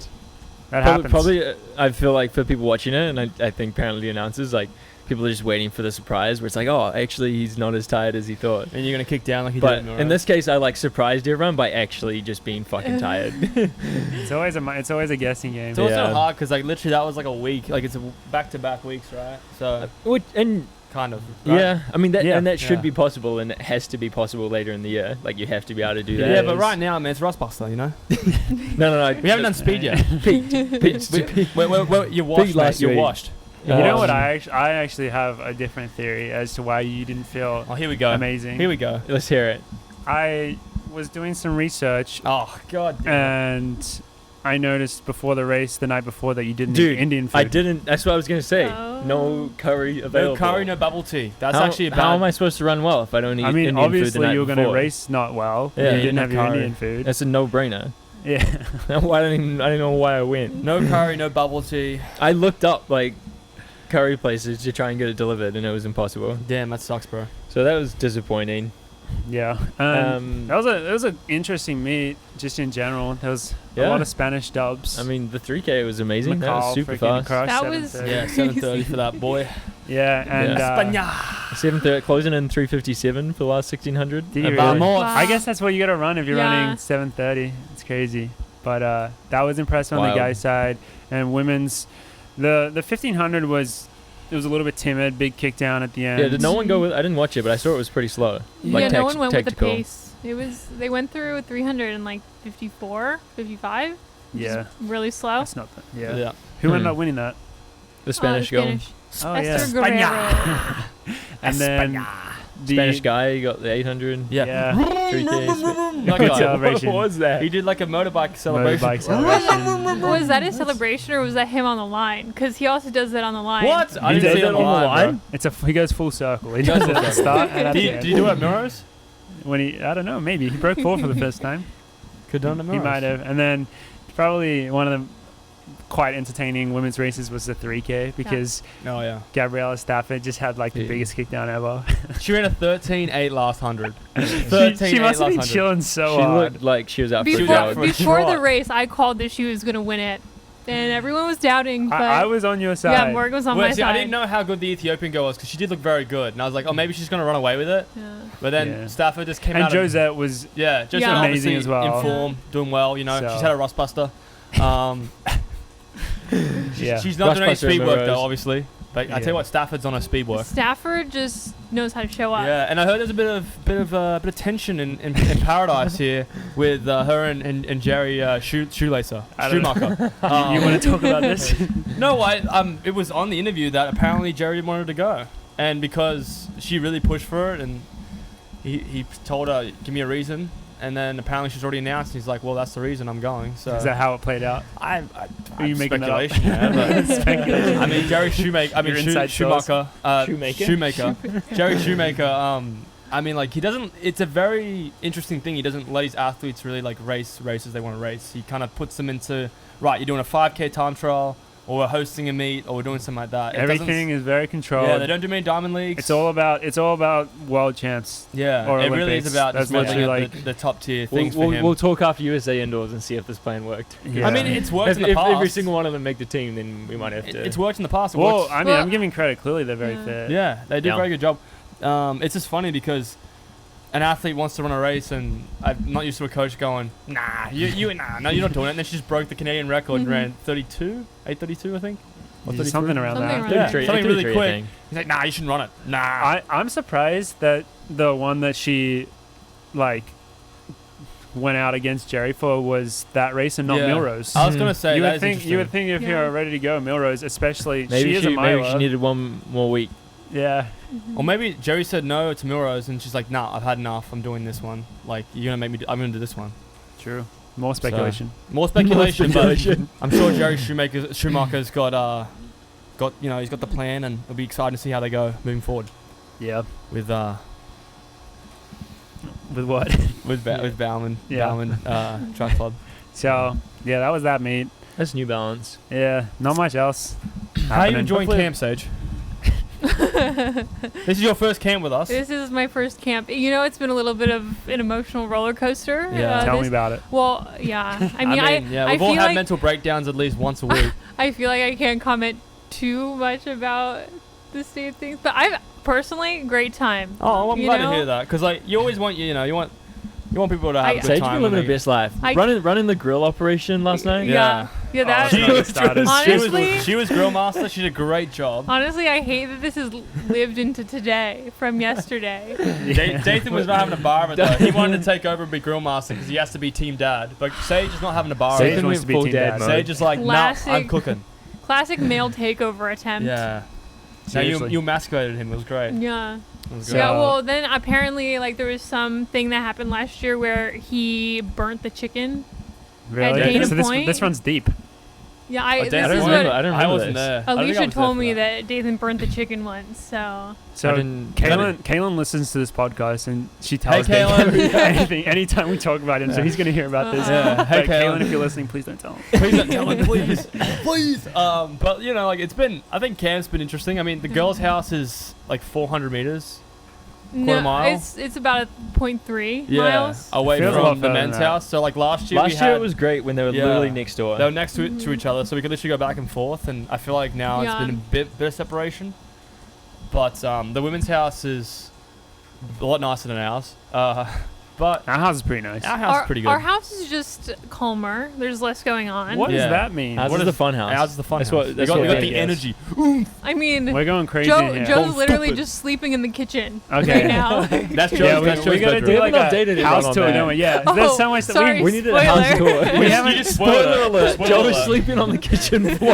That probably, happens. probably I feel like for people watching it, and I think apparently the announcers, like, people are just waiting for the surprise where it's like, oh, actually he's not as tired as he thought. And you're going to kick down like he But did at Millrose. in this case, I like surprised everyone by actually just being fucking tired. It's always a guessing game. It's also Yeah. hard because, like, literally that was like a week. Like, it's a back-to-back weeks, right? So, And kind of. Right? yeah, I mean, Yeah. that should Yeah. be possible, and it has to be possible later in the year. Like, you have to be able to do that. Yeah, but right now, man, it's Rustbuster, you know? No. We haven't done speed yet. Peaked. You're washed, last mate. You're week. washed. You know what? Um, I actually have a different theory as to why you didn't feel Oh, here we go. amazing. Here we go. Let's hear it. I was doing some research Oh, God damn. and I noticed before the race, the night before, that you didn't Dude, eat Indian food. I didn't. That's what I was gonna say. Oh. No curry No available. curry, no bubble tea. That's how, actually a bad... How am I supposed to run well if I don't eat I mean, Indian food the obviously night you were going to before? race not well. Yeah, You didn't no have your curry. Indian food. That's a no-brainer. Yeah. I don't know why I went. No curry, no bubble tea. I looked up like curry places to try and get it delivered, and it was impossible. Damn, that sucks, bro. So that was disappointing. Yeah. That was an interesting meet just in general. There was a Yeah. lot of Spanish dubs. I mean, the 3K was amazing. That was McCall super freaking fast. crushed That was- 7:30. Yeah, 7:30 for that boy. Yeah, and Yeah. 7:30, closing in 3:57 for the last 1600. Did you About really? more. Wow. I guess that's what you got to run if you're Yeah. running 7:30. It's crazy. But that was impressive on the Wild. guys' side. And women's, the 1500 was a little bit timid, big kick down at the end. Yeah, did no one go with? I didn't watch it, but I saw it was pretty slow. Yeah, no one went with the tactical. pace. They went through 300 in like 54, 55. Yeah. Just really slow. That's not the, yeah. Yeah. Who ended up winning that? The Spanish girl. Oh, Esther yeah. Guerrero. And then the Spanish guy, you got the 800. Yeah. 3K. That Good guy. celebration. What was that? He did like a motorbike celebration. Motorbike celebration. Was that a celebration or was that him on the line? Because he also does that on the line. What? I He didn't did see it on the line. He goes full circle. He Goes does it full at the start and at Did the you, end. did you do it at Millrose? When I don't know, maybe he broke 4 for the first time. Could have done it at He Millrose. might have. And then probably one of the quite entertaining women's races was the 3K because Oh, yeah. Gabriella Stafford just had like the Yeah. biggest kick down ever. She ran a 13.8 last 100. she 13.8 must have been last 100. chilling so She hard. looked like she was out for a Before- jog. for a Before the trot. race, I called that she was going to win it. And everyone was doubting. But I was on your side. yeah, Morgan was on Well, my see, side. I didn't know how good the Ethiopian girl was because she did look very good. And I was like, oh, maybe she's going to run away with it. Yeah. But then Yeah. Stafford just came And out. Josette was Yeah, Josette Yeah. obviously amazing as well. in form, doing well. You know, So- she's had a rust buster. yeah. She's not doing any Rust buster speed work Millrose. though, obviously. But I tell Yeah. you what, Stafford's on her speed work. Stafford just knows how to show up. Yeah, and I heard there's a bit of tension in paradise here with her and Jerry Shoelacer I don't know. Schumacher. you want to talk about this? No, it was on the interview that apparently Jerry wanted to go, and because she really pushed for it, and he told her, give me a reason, and then apparently she's already announced, and he's like, well, that's the reason I'm going. So Is that how it played out? I Are you making that up? speculation, yeah, but Speculation. I mean, Jerry Shoemaker. I mean, Your inside source. Shoemaker. Jerry Shoemaker. I mean, like, he doesn't. It's a very interesting thing. He doesn't let his athletes really like race races they want to race. He kind of puts them into right. You're doing a 5K time trial, or we're hosting a meet, or we're doing something like that. It Everything doesn't- is very controlled. Yeah, they don't do many diamond leagues. It's all about world champs. Yeah, or it really Olympics. is about That's just looking literally at like- the top tier things for him. We'll talk after USA indoors and see if this plan worked. Yeah. I mean, it's worked If, in the if past. every single one of them make the team, then we might have to. It's worked in the past. It Well, works- I mean, Well- I'm giving credit. Clearly, they're very Yeah. fair. Yeah, they do a Yeah. very good job. It's just funny because an athlete wants to run a race, and I'm not used to a coach going, no, you're not doing it. And then she just broke the Canadian record and ran 8:32, I think. Or Yeah, 33? something around Something that. around Yeah, that. something really 33, I quick. think. He's like, nah, you shouldn't run it. Nah. I'm surprised that the one that she like went out against Jerry for was that race and not Yeah. Millrose. I was gonna say you that would is think if Yeah. you're ready to go, Millrose, especially Maybe she is a miler. maybe she needed one more week. Yeah, Or maybe Jerry said no to Millrose, and she's like, nah, I've had enough. I'm doing this one. Like, you're gonna make me. I'm gonna do this one. true. More speculation. More speculation, speculation. but I'm sure Jerry Schumacher's got he's got the plan, and it'll be exciting to see how they go moving forward Yeah. with With what? with Bowerman, Yeah. Bowerman Track Club. So yeah, that was that meet. That's New Balance. Yeah, not much else. How are you happening. enjoying Hopefully- camp, Sage? This is your first camp with us. This is my first camp. You know, it's been a little bit of an emotional roller coaster. Yeah. Tell this- me about it. Well, yeah. I mean, yeah, I we've all feel had like mental breakdowns at least once a week. I feel like I can't comment too much about the state of things, but I've personally great time. Oh, I'm You glad know? to hear that, because like you always want you want people to have a good Sage time. been living when her they- best life. I- Running the grill operation last night. Yeah. Yeah, that. Oh, it's not even started. Honestly- she was grill master. She did a great job. Honestly, I hate that this has lived into today from yesterday. Dathan was not having a bar of it though. He wanted to take over and be grill master because he has to be team dad. But Sage is not having a bar of Sage it. Dathan wants went to be full team dad dad. mode. Sage is like, nah, Classic. I'm cooking. Classic male takeover attempt. Yeah. Now Seriously. you emasculated him. It was great. Yeah. It was So- great. Yeah, well, then apparently, like, there was something that happened last year where he burnt the chicken. Really? Dana So Point? this runs deep. Yeah, I this don't is remember. what I don't remember wasn't this. there. I don't think I Alicia was there told for me that. that Dathan burnt the chicken once, so. So didn't- Kaylin listens to this podcast and she tells Hey, me Kaylin. anything anytime we talk about him. So Yeah. he's gonna hear about this. Yeah. Hey, But Kaylin, Kaylin. if you're listening, please don't tell him. Please don't tell him, please. Please. But you know, like I think camp's been interesting. I mean, the girls' house is like 400 meters. Quarter mile? It's about a 0.3 miles. away Feels a lot from the further men's than that. house. So like last year, Last we year had, it was great when they were Yeah. literally next door. they were next to each other, so we could literally go back and forth. And I feel like now Yeah. it's been a bit of separation. But the women's house is a lot nicer than ours. But Our house is pretty nice. our house is pretty good. Our house is just calmer. There's less going on. What does Yeah. that mean? Ours is the fun house. Ours is the fun That's house. what- that's we what got it the is. energy. I mean, We're going crazy in here. Joe's literally stupid. just sleeping in the kitchen Okay. right now. That's Joe's, Yeah, that's we Joe's gotta bedroom. do like haven't a updated it house on tour, that. don't we? Yeah, Oh, there's so much that sorry. We needed a house Spoiler. tour. we haven't. You just spoiler alert. Joe Spoiler is alert. sleeping on the kitchen floor.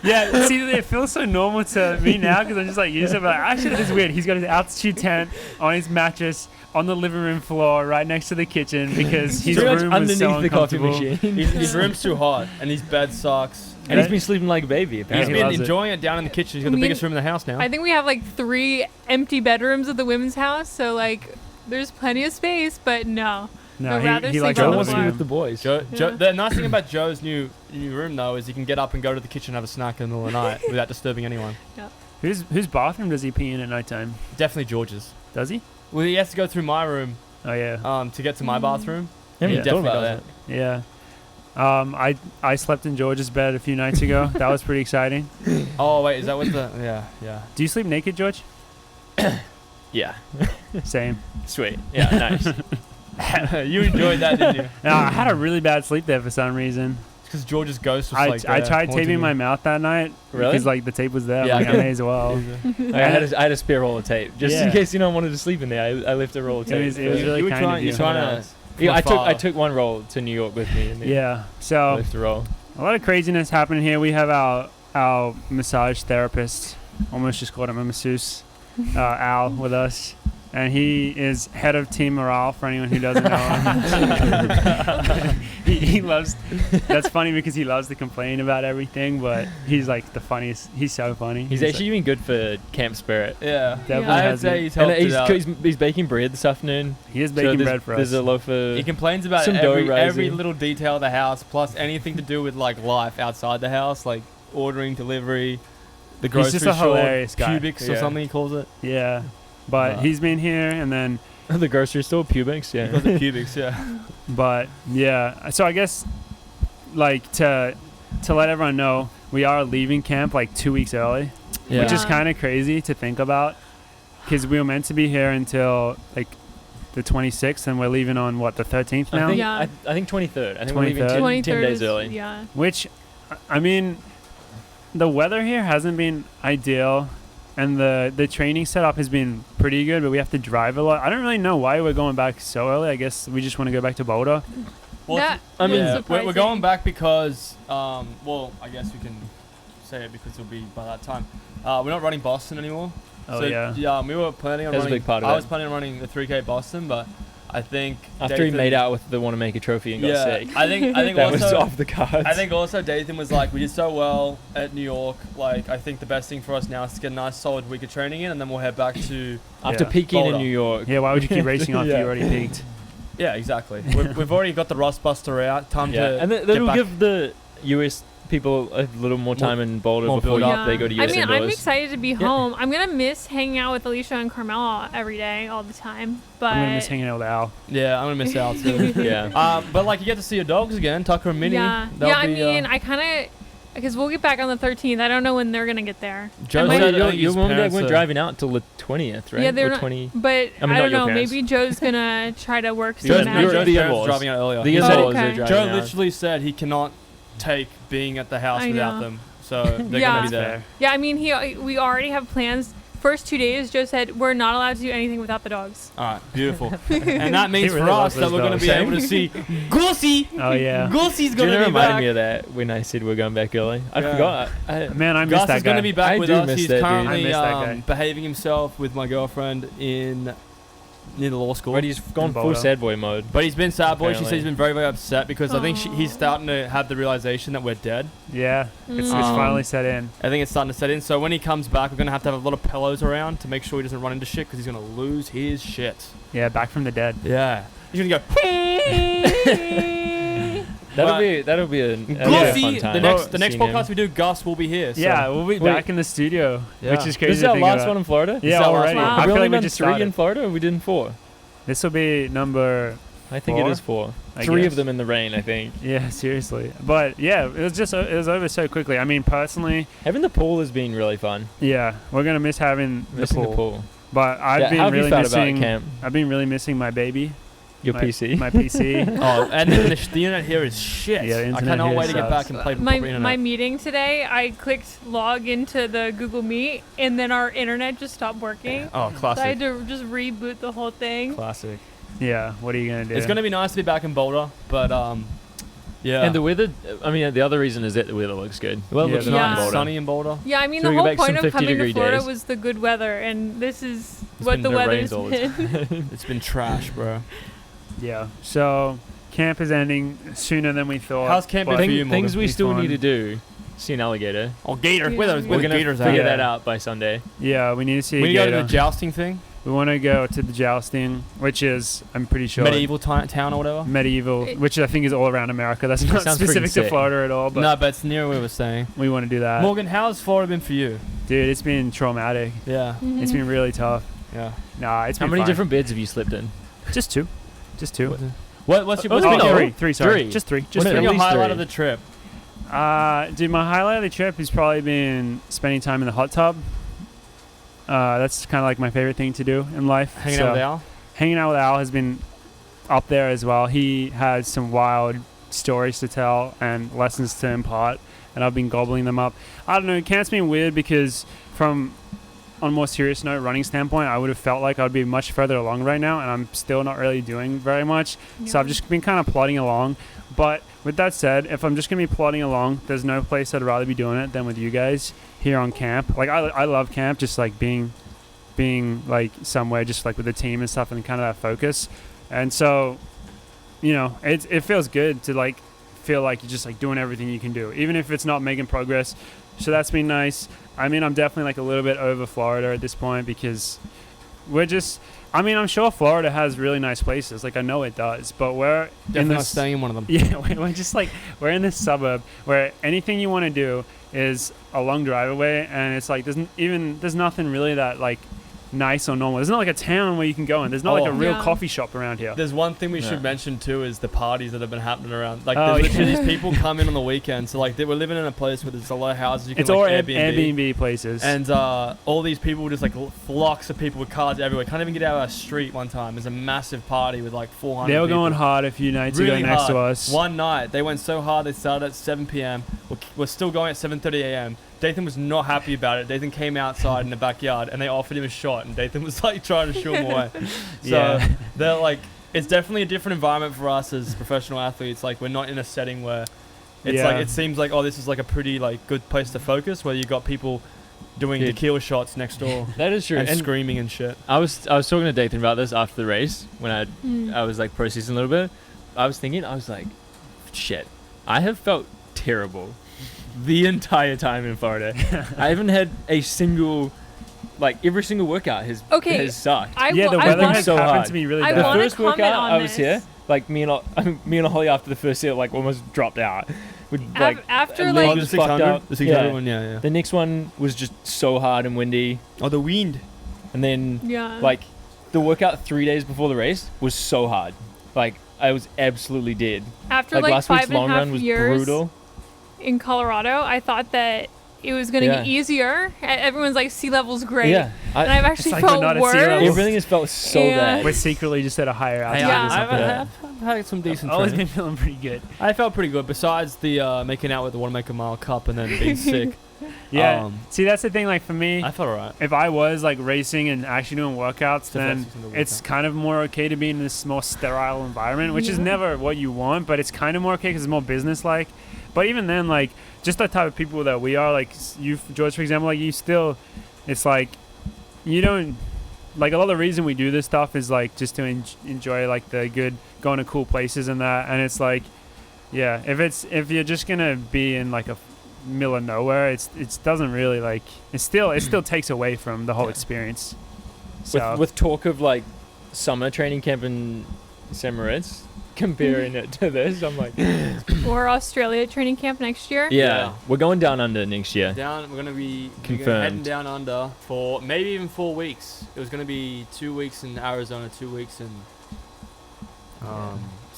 Yeah, see, it feels so normal to me now because I'm just like used to it. But actually, this is weird. He's got his altitude tent on his mattress on the living room floor, right next to the kitchen, because his Pretty much room is so underneath the coffee uncomfortable. machine. His room's too hot, and his bed sucks. And he's been sleeping like a baby, He's apparently. he been loves it. enjoying it down in the kitchen. He's got the Me biggest and- room in the house now. I think we have like 3 empty bedrooms at the women's house, so like there's plenty of space. But no, No, I'd rather he sleep likes on Joe the wants to be floor. with the boys. Joe, Yeah. the nice thing about Joe's new room though is he can get up and go to the kitchen and have a snack in the middle of the night without disturbing anyone. Whose bathroom does he pee in at nighttime? Definitely George's. Does he? Well, he has to go through my room Oh yeah, to get to my bathroom. Yeah, He yeah. definitely thought does about it. yeah. I slept in George's bed a few nights ago. That was pretty exciting. Oh wait, is that what the? Yeah. Do you sleep naked, George? Yeah. Same. Sweet. Yeah, nice. You enjoyed that, didn't you? No, I had a really bad sleep there for some reason. Because George's ghost was I like. tried haunting taping you. my mouth that night. Really? Because like the tape was there. Yeah, Like, I I may as well. I had a spare roll of tape just in Yeah. case wanted to sleep in there. I left a roll of tape. It was really You were kind trying- of you you. trying to. Yeah, from I afar. took one roll to New York with me. And then Yeah. I So left a roll. a lot of craziness happening here. We have our massage therapist. Almost just called him a masseuse. Al with us. And he is head of team morale for anyone who doesn't know him. he loves, that's funny because he loves to complain about everything, but he's like the funniest. He's so funny. He's actually been good for camp spirit. Yeah. Definitely I would has say been. he's And helped it out. he's baking bread this afternoon. He is So baking there's- bread for us. There's a loaf of... He complains about some dough every rising. little detail of the house, plus anything to do with like life outside the house, like ordering delivery, the He's grocery just a store, hilarious guy. cubics or Yeah. something he calls it. Yeah. But he's been here and then, the grocery store, Pubics, He yeah. calls it cubics, yeah. but yeah. So I guess like to let everyone know, we are leaving camp like 2 weeks early, Yeah. which is kind of crazy to think about because we were meant to be here until like the 26th and we're leaving on what, the 13th now? Yeah. I think 23rd. I think we're leaving 23rd. 10 23rd days is- early. Yeah. Which, I mean, the weather here hasn't been ideal, and the training setup has been pretty good, but we have to drive a lot. I don't really know why we're going back so early. I guess we just want to go back to Boulder. Well, That I mean, was yeah, we're surprising. going back because, well, I guess we can say it because it'll be by that time. We're not running Boston anymore. Oh, so, yeah. we were planning on That was a running. big part of I it. was planning on running the 3K Boston, but I think After he Dathan- made out with the Wanamaker trophy and got yeah, sick. I think That was also off the cards. I think also Dathan was like, we did so well at New York. Like, I think the best thing for us now is to get a nice solid week of training in, and then we'll head back to. After Yeah. peaking in Boulder. New York. Yeah, why would you keep racing after Yeah. you already peaked? Yeah, exactly. We've already got the rust buster out. Time Yeah, to. and get that'll back. give the US people a little more time in Boulder more before build-up. they go to I US mean, I'm indoors. excited to be home. I'm gonna miss hanging out with Alicia and Carmela every day, all the time. But I'm going to miss hanging out with Al. Yeah, I'm gonna miss out too. Yeah. But like you get to see your dogs again, Tucker and Minnie. yeah, They'll yeah. I be, mean, I kind of because we'll get back on the 13th. I don't know when they're gonna get there. Joe I might- said your I think his mom and dad parents weren't are- driving out till the 20th, right? Yeah, they're Or not. 20. But I mean, I not don't your know. parents. Maybe Joe's gonna try to work some Joe's, Joe's- magic. Joe's the parents in-laws. are driving out earlier. The He Oh, said- in-laws okay. are driving Joe out. literally said he cannot take being at the house I without know. them, so they're Yeah. gonna be That's there. fair. Yeah, I mean, we already have plans. First 2 days, Joe said we're not allowed to do anything without the dogs. All right, beautiful. And that means He for really us loves that those we're gonna dogs. be able to see Goosey. Oh, yeah. Goosey's Jenna gonna be reminded back. me of that when I said we're going back early. I Yeah. forgot. Man, I miss Gus that is guy. going to be back I with do us. miss He's that dude. currently I miss that guy. behaving himself with my girlfriend near the law school. But he's gone full Boulder. sad boy mode. But he's been sad boy. She Apparently. said he's been very, very upset because I think he's Aw. starting to have the realization that we're dead. Yeah, it's Mm. finally set in. I think it's starting to set in. So when he comes back, we're going to have a lot of pillows around to make sure he doesn't run into shit because he's going to lose his shit. Yeah, back from the dead. Yeah. He's going to go, That'll But- be a fun Goosey, time. the next seeing podcast him. we do, Gus will be here. So. Yeah, we'll be Wait. back in the studio, Yeah. which is crazy This is to our think last about. one in Florida. Yeah, our last already. one. Wow. I Have we feel only like we done just 3 in started. Florida, or we did 4? This will be number. I think it is 4. I 3 guess. of them in the rain, I think. Yeah, seriously. But yeah, it was over so quickly. I mean, personally, Having the pool has been really fun. yeah, we're gonna miss having Missing the pool. But Yeah, I've how been have you really felt about missing. camp? I've been really missing my baby. Your PC. My PC. Oh, and then the internet here is shit. Yeah, the I internet cannot here wait to get sucks. back and play My proper internet. my meeting today, I clicked log into the Google Meet, and then our internet just stopped working. Oh, So I classic. had to just reboot the whole thing. Classic. Yeah. What are you gonna do? It's gonna be nice to be back in Boulder, but yeah. And the weather, I mean, the other reason is that the weather looks good. The weather Yeah, looks the nice weather's in It's Boulder. sunny in Boulder. Yeah, I mean, So the we go whole back some point of 50 coming to degree Florida days. was the good weather, and this is It's what been the the weather's rains all the been. It's been trash, bro. Yeah. So camp is ending sooner than we thought. How's camp been but for you, Morgan? Things we Be still fun. need to do. See an alligator. Oh, gator. Yeah. Where those We're We're gonna gators figure at? that out by Sunday. Yeah, we need to see a We go to gator. the jousting thing, We want to go to the jousting, which is, I'm pretty sure, medieval town or whatever. medieval, It- which I think is all around America. That's not sounds pretty specific to sick. Florida at all, but No, but it's near where we were staying. we want to do that. Morgan, how's Florida been for you? Dude, it's been traumatic. Yeah, It's been really tough. yeah. Nah, it's How been many fine. different beds have you slept in? Just two. Just two. What's your Oh, what's no. been your, Three, sorry. Three. Just three. what's Just At been three. your least highlight three. of the trip? Dude, my highlight of the trip has probably been spending time in the hot tub. That's kind of like my favorite thing to do in life. Hanging So, out with Al? Hanging out with Al has been up there as well. He has some wild stories to tell and lessons to impart, and I've been gobbling them up. I don't know, camp's been weird because from on a more serious note, running standpoint, I would have felt like I'd be much further along right now, and I'm still not really doing very much. So I've just been kind of plodding along. But with that said, if I'm just going to be plodding along, there's no place I'd rather be doing it than with you guys here on camp. Like, I love camp, just like being like somewhere just like with the team and stuff and kind of that focus. And so, you know, it feels good to like feel like you're just like doing everything you can do, even if it's not making progress. So that's been nice. I mean, I'm definitely like a little bit over Florida at this point because we're just, I mean, I'm sure Florida has really nice places. Like, I know it does, but we're Definitely in not this, staying in one of them. yeah, we're just like, we're in this suburb where anything you want to do is a long drive away, and it's like, there's nothing really that like nice or normal. There's not like a town where you can go in. There's not like a real Yeah. coffee shop around here. There's one thing we Yeah. should mention too is the parties that have been happening around. Like, Oh, there's literally yeah. these people come in on the weekend. So like, we're living in a place where there's a lot of houses. You can It's like all Airbnb. Airbnb places. And all these people, just like flocks of people with cars everywhere. Can't even get out of our street one time. There's a massive party with like 400 they were people. going hard a few nights Really ago next hard. to us. One night, they went so hard, they started at 7 p.m. We're still going at 7:30 a.m. Dathan was not happy about it. Dathan came outside in the backyard, and they offered him a shot, and Dathan was like trying to shoo him away. So Yeah. they're like, it's definitely a different environment for us as professional athletes. Like, we're not in a setting where it's Yeah. like, it seems like, oh, this is like a pretty like good place to focus, where you got people doing Dude. tequila shots next door That is true. and And screaming and shit. I was talking to Dathan about this after the race when I was like processing a little bit. I was thinking, I was like, shit, I have felt terrible the entire time in Florida. I haven't had a single, like every single workout has sucked. Yeah, the weather wanna- has so happened hard. to me really I The bad. wanna first comment workout on I was this. here, like me and Ollie after the first set, like almost dropped out. With, like after legs like Oh, the fucked 600? up. The 600 Yeah. one, yeah. The next one was just so hard and windy, Oh, the wind. and then yeah, like the workout 3 days before the race was so hard. Like I was absolutely dead. after Like like last week's 5.5 long run was years brutal. in Colorado, I thought that it was gonna Yeah. get easier. Everyone's like, sea level's great, Yeah, and I've actually like we're felt not at sea worse. level. everything has felt so Yeah. bad. We're secretly just at a higher altitude Yeah. or something. I've had some decent I've always training. been feeling pretty good. I felt pretty good, besides the making out with the Wanamaker Mile Cup and then being sick. Yeah. Um, See, that's the thing. Like for me, I felt alright. if I was like racing and actually doing workouts, the then first season of it's workout. kind of more okay to be in this more sterile environment, which is Yeah. never what you want, but it's kind of more okay because it's more business-like. But even then, like, just the type of people that we are, like you, George, for example, like you still, it's like, you don't, like a lot of the reason we do this stuff is like just to enjoy like the good, going to cool places and that, and it's like, yeah, if you're just gonna be in like a middle of nowhere, it doesn't really like, it still takes away from the whole experience. So With talk of like summer training camp in San Moritz, comparing it to this, I'm like, Or Australia training camp next year. yeah, we're going down under next year. We're gonna be Confirmed. heading down under for maybe even 4 weeks. It was gonna be 2 weeks in Arizona, 2 weeks in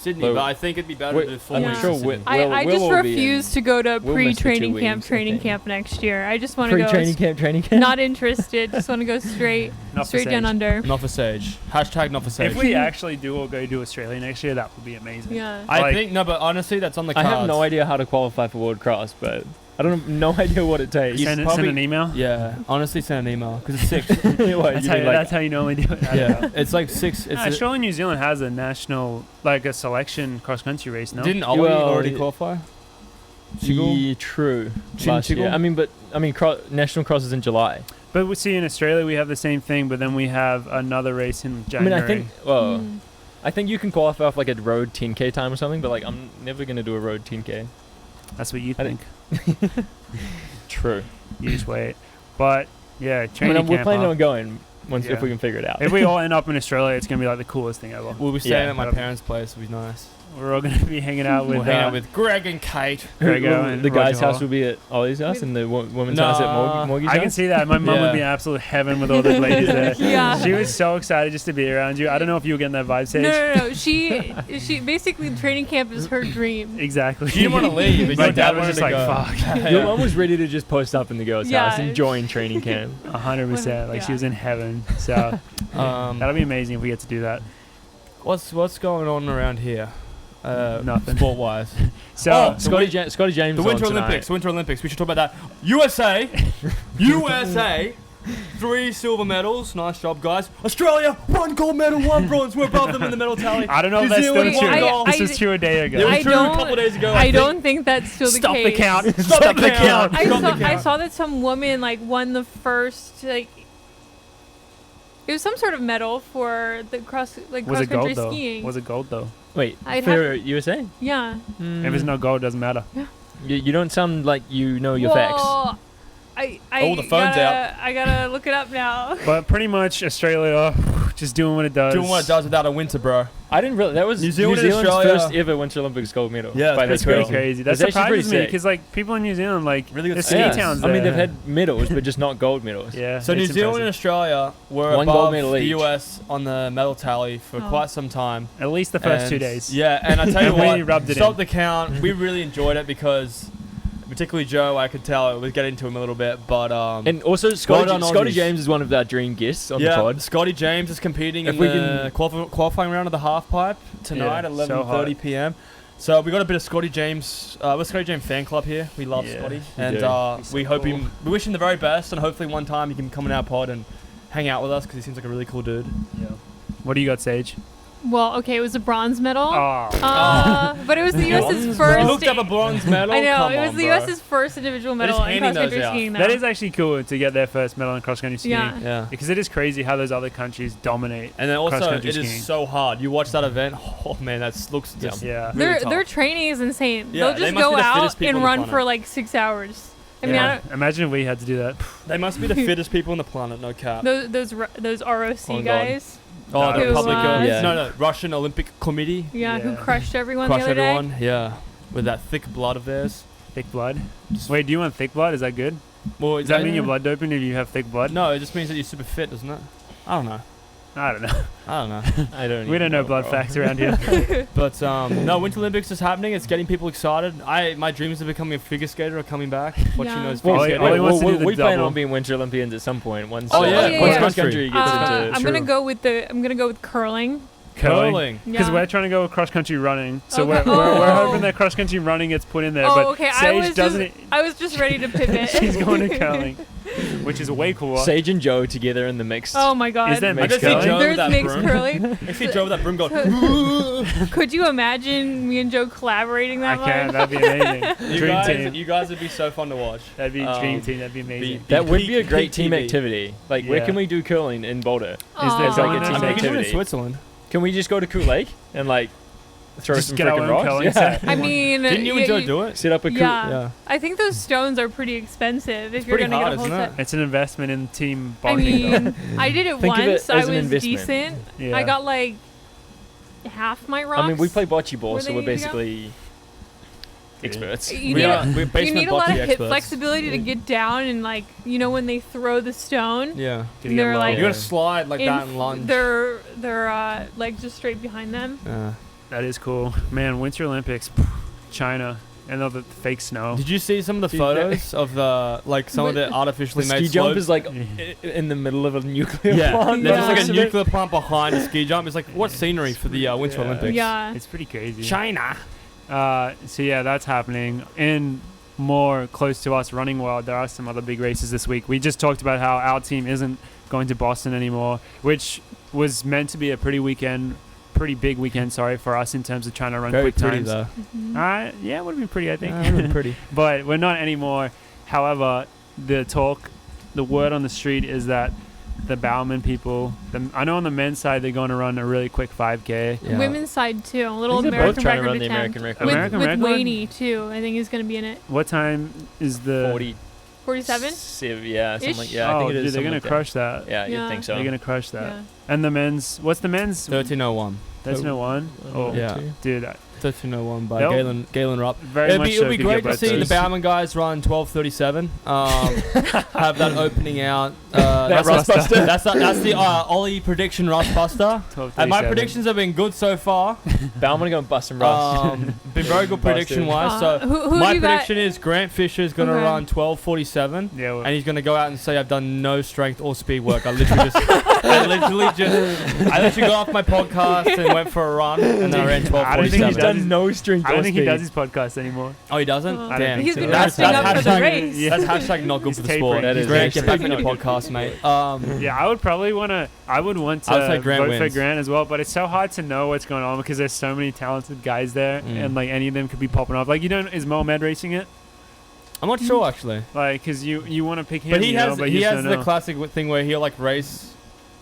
Sydney, but I think it'd be better to do 4 I'm weeks. sure in Sydney. I just will be refuse to go to we'll miss the 2 pre-training camp, weeks, I training think. camp next year. I just want to go. Training camp. Not interested. Just want to go straight Not for down Sage. under. Not for Sage. Hashtag not for Sage. If we actually do all go to Australia next year, that would be amazing. Yeah. I think no, but honestly, that's on the I cards. have no idea how to qualify for World Cross, but I don't no idea what it takes. You Send probably- an email. Yeah, honestly, send an email because it's 6. What, you mean, like, That's how you normally do it. I don't Yeah, know. it's like 6. It's Australia and New Zealand has a national, like a selection cross-country race, no? Didn't Ollie Well, already qualify? yeah, true. Last year. Chiggle? I mean, national cross is in July. But we see in Australia we have the same thing, but then we have another race in January. I mean, I think you can qualify off like a road 10k time or something, but like I'm never gonna do a road 10k. That's what you I think. True. You just wait. But yeah, training camp. We're planning huh? on going once Yeah. if we can figure it out. If we all end up in Australia, it's gonna be like the coolest thing ever. We'll be staying Yeah, at my that'll be- parents' place. It'll be nice. We're all gonna be hanging out with We'll hang out with Greg and Kate. Grego and the guy's Roger house Hall. will be at Ollie's house, and the woman's Nah. house at Morgie's I can house. see that. My mum Yeah. would be in absolute heaven with all the ladies there. Yeah. She was so excited just to be around you. I don't know if you were getting that vibe, Sage. No. She basically training camp is her dream. Exactly. She didn't want to leave, but My your dad was wanted just to like, go. fuck. Your mum was ready to just post up in the girls' Yeah. house, enjoying training camp. 100%. Like she was in heaven. So that'll be amazing if we get to do that. What's going on around here? Nothing. Sport wise. So Scotty James. The Winter on Olympics. tonight. Winter Olympics. We should talk about that. USA. 3 silver medals. Nice job, guys. Australia, 1 gold medal, 1 bronze. We're above them in the medal tally. I don't know if New that's still Zealand, true. 1 gold. This was true a day ago. It was I true don't- a couple of days ago. I think. don't think that's still the Stop case. the count. Stop the count. I saw that some woman like won the first like. It was some sort of medal for the cross Was it country gold though? skiing. Was it gold though? Wait, I'd for USA? Yeah. If it's no gold, it doesn't matter. You don't sound like you know your facts. Well, I Oh, the phone's gotta, I gotta look it up now. But pretty much Australia just doing what it does. Doing what it does without a winter, bro. I didn't really. That was New New Zealand and Zealand's Australia. first ever Winter Olympics gold medal. Yeah, by That's the pretty curl. crazy. That It's actually surprises pretty me sick. because like people in New Zealand like Really good the ski skiers. towns I mean, there. they've had medals, but just not gold medals. Yeah. So New it's Zealand and impressive. Australia were 1 gold above medal the each. US on the medal tally for Oh. quite some time. At least the first 2 And- days. Yeah, and I tell you And we what, rubbed it stop in. the count. We really enjoyed it because, particularly Joe, I could tell it was getting to him a little bit, but And also, Well Scotty done, Scotty Aussies. James is one of our dream guests on the yeah, pod. Scotty James is competing If in we the qualifying round of the half pipe tonight Yeah, at so 11:30 p.m. So we got a bit of Scotty James. We're Scotty James fan club here. We love Yeah, Scotty, we and do. He's so we hope cool. we wish him the very best, and hopefully one time he can come in our pod and hang out with us because he seems like a really cool dude. Yeah. What do you got, Sage? Well, okay, it was a bronze medal. Oh. But it was the Bronze US's medal? first. You looked up a bronze medal. I know Come it was on, the bro. US's first individual They're medal just in handing cross country those out. skiing. Though. That is actually cool to get their first medal in cross country skiing. Yeah. Yeah. Because it is crazy how those other countries dominate. And then also, cross-country it is skiing. so hard. You watch that event, oh man, that looks just Yeah. really Their tough. training is insane. Yeah, They'll they just must go be the out fittest people and on the run planet. for like 6 hours. I mean, Yeah. Imagine if we had to do that. They must be the fittest people on the planet, no cap. those ROC Oh, God. guys. Oh, the Who, Republic of yeah. no, Russian Olympic Committee. Yeah, who Yeah. crushed everyone Crush the other everyone, yeah, with that thick blood of theirs. Thick blood. Wait, do you want thick blood? Is that good? Well, Does that mean you're blood doping if you have thick blood? No, it just means that you're super fit, doesn't it? I don't know. I don't know. I don't know. I don't. We even don't know blood bro. facts around here. But no, Winter Olympics is happening. It's getting people excited. My dreams of becoming a figure skater are coming back. Watching Yeah. those figure Ollie- skaters. Ollie wants to do the we plan double. on being Winter Olympians at some point. Once, Oh, yeah, yeah, once yeah. cross country gets into. I'm gonna go with curling. Curling. Because Yeah. we're trying to go cross country running. So Okay. we're Oh. hoping that cross country running gets put in there. Oh, but okay. Sage doesn't. I was just ready to pivot. She's going to curling, which is way cooler. Sage and Joe together in the mixed. Oh my god. Is there I mixed just see curling? Joe with There's that mixed broom. curling. I see Joe with that broom going. Could you imagine me and Joe collaborating I that can. much? That'd be amazing. You Dream guys, team. you guys would be so fun to watch. That'd be dream team. That'd be amazing. That would be a peak great team TV. activity. Like, where Yeah. can we do curling in Boulder? Aw. there It's like a someone team I mean, you can do it in activity. Switzerland. Can we just go to Cool Lake and like throw Just some get our freaking own rocks? curling Yeah. set. I mean, Didn't you and Joe do it? Set up a cool. Yeah. Yeah. I think those stones are pretty expensive if you're pretty gonna hard, get a whole isn't it? set. It's an investment in team I bonding. though. mean, I did it Think of it once. I as an was investment. decent. Yeah. I got like half my rocks. I mean, we play bocce ball, Where so they we're need to go? basically experts. You We need, are- we're you basement need a lot bocce of hip experts. flexibility to get down and like when they throw the stone. Yeah. Did you get They're low? like- You gotta slide like that and in lunge. their legs just straight behind them. Yeah. That is cool, man. Winter Olympics, China, and all the fake snow. Did you see some of the photos of the some of the artificially The made ski jump slopes? is like in the middle of a nuclear Yeah, plant. there's just like a Yeah. nuclear plant behind a ski jump. It's like, what scenery for the Winter Olympics? Yeah. It's pretty crazy. China. So yeah, that's happening. In more close to us, running world, there are some other big races this week. We just talked about how our team isn't going to Boston anymore, which was meant to be a pretty big weekend, for us in terms of trying to run Very quick pretty times. though. Yeah, it would have been pretty, I think. It would have been pretty. But we're not anymore. However, the word on the street is that the Bowerman people, I know on the men's side they're going to run a really quick 5K. Yeah. Women's side too. A little I think they're American both trying to record run the attempt. American record. With, American with record? Wayne too. I think he's going to be in it. What time is the 47? Yeah, something like, yeah, I oh, think it is. dude, they're something gonna like that. crush that. Yeah, Yeah. you'd think so. They're gonna crush that. Yeah. And the men's, what's the men's? 1301. That's no one. Oh, Yeah. dude, 1301 by They'll- Galen Rupp. very It'd much be, so it'd be could great get to see the both those. Bowerman guys run 12:37. Have that opening out. That's Rustbuster. that's the Ollie prediction Rustbuster. And my 12:37. predictions have been good so far. Bowerman going to bust some rust. Been very good prediction wise. So who my have you got? prediction is Grant Fisher's going to Okay. run 12:47. Yeah, well, And he's going to go out and say, I've done no strength or speed work. I literally got off my podcast and went for a run, and then I ran I don't think 12:47. he's done no strength I don't or think he speed. does his podcast anymore. Oh, he doesn't? Oh. I don't Damn. think He's so. been That's resting up for the hashtag- race. Yeah. That's hashtag not good He's for the tapering. sport. That is Grant, very get back on tapering. your podcast, mate. Yeah, I would probably want to I would vote say Grant for wins. Grant as well, but it's so hard to know what's going on because there's so many talented guys there, and like any of them could be popping off. Like is Mohamed racing it? I'm not sure actually, Like, because you want to pick him, but he you has know, but he you just has don't the know. classic thing where he'll like race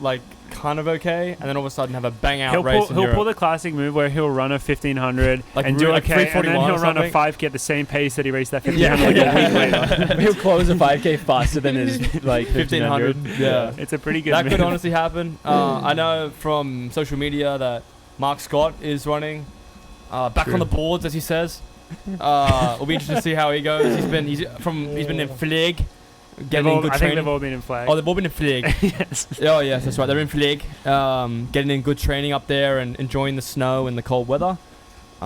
like kind of okay, and then all of a sudden have a bang out He'll race. pull, he'll pull the classic move where he'll run a 1500 Like and do like okay, and then 341 he'll or run a something. 5K at the same pace that he raced that 1500 Yeah. like a week later. He'll close a 5K faster than his like 1500. 1500. Yeah. It's a pretty good That move. could honestly happen. I know from social media that Mark Scott is running back True. on the boards, as he says. It'll be interesting to see how he goes. He's been in Flig, getting good I think training. they've all been in flag. Oh, they've all been in Flig. yes. Oh yes, that's right. They're in Flig, getting in good training up there and enjoying the snow and the cold weather.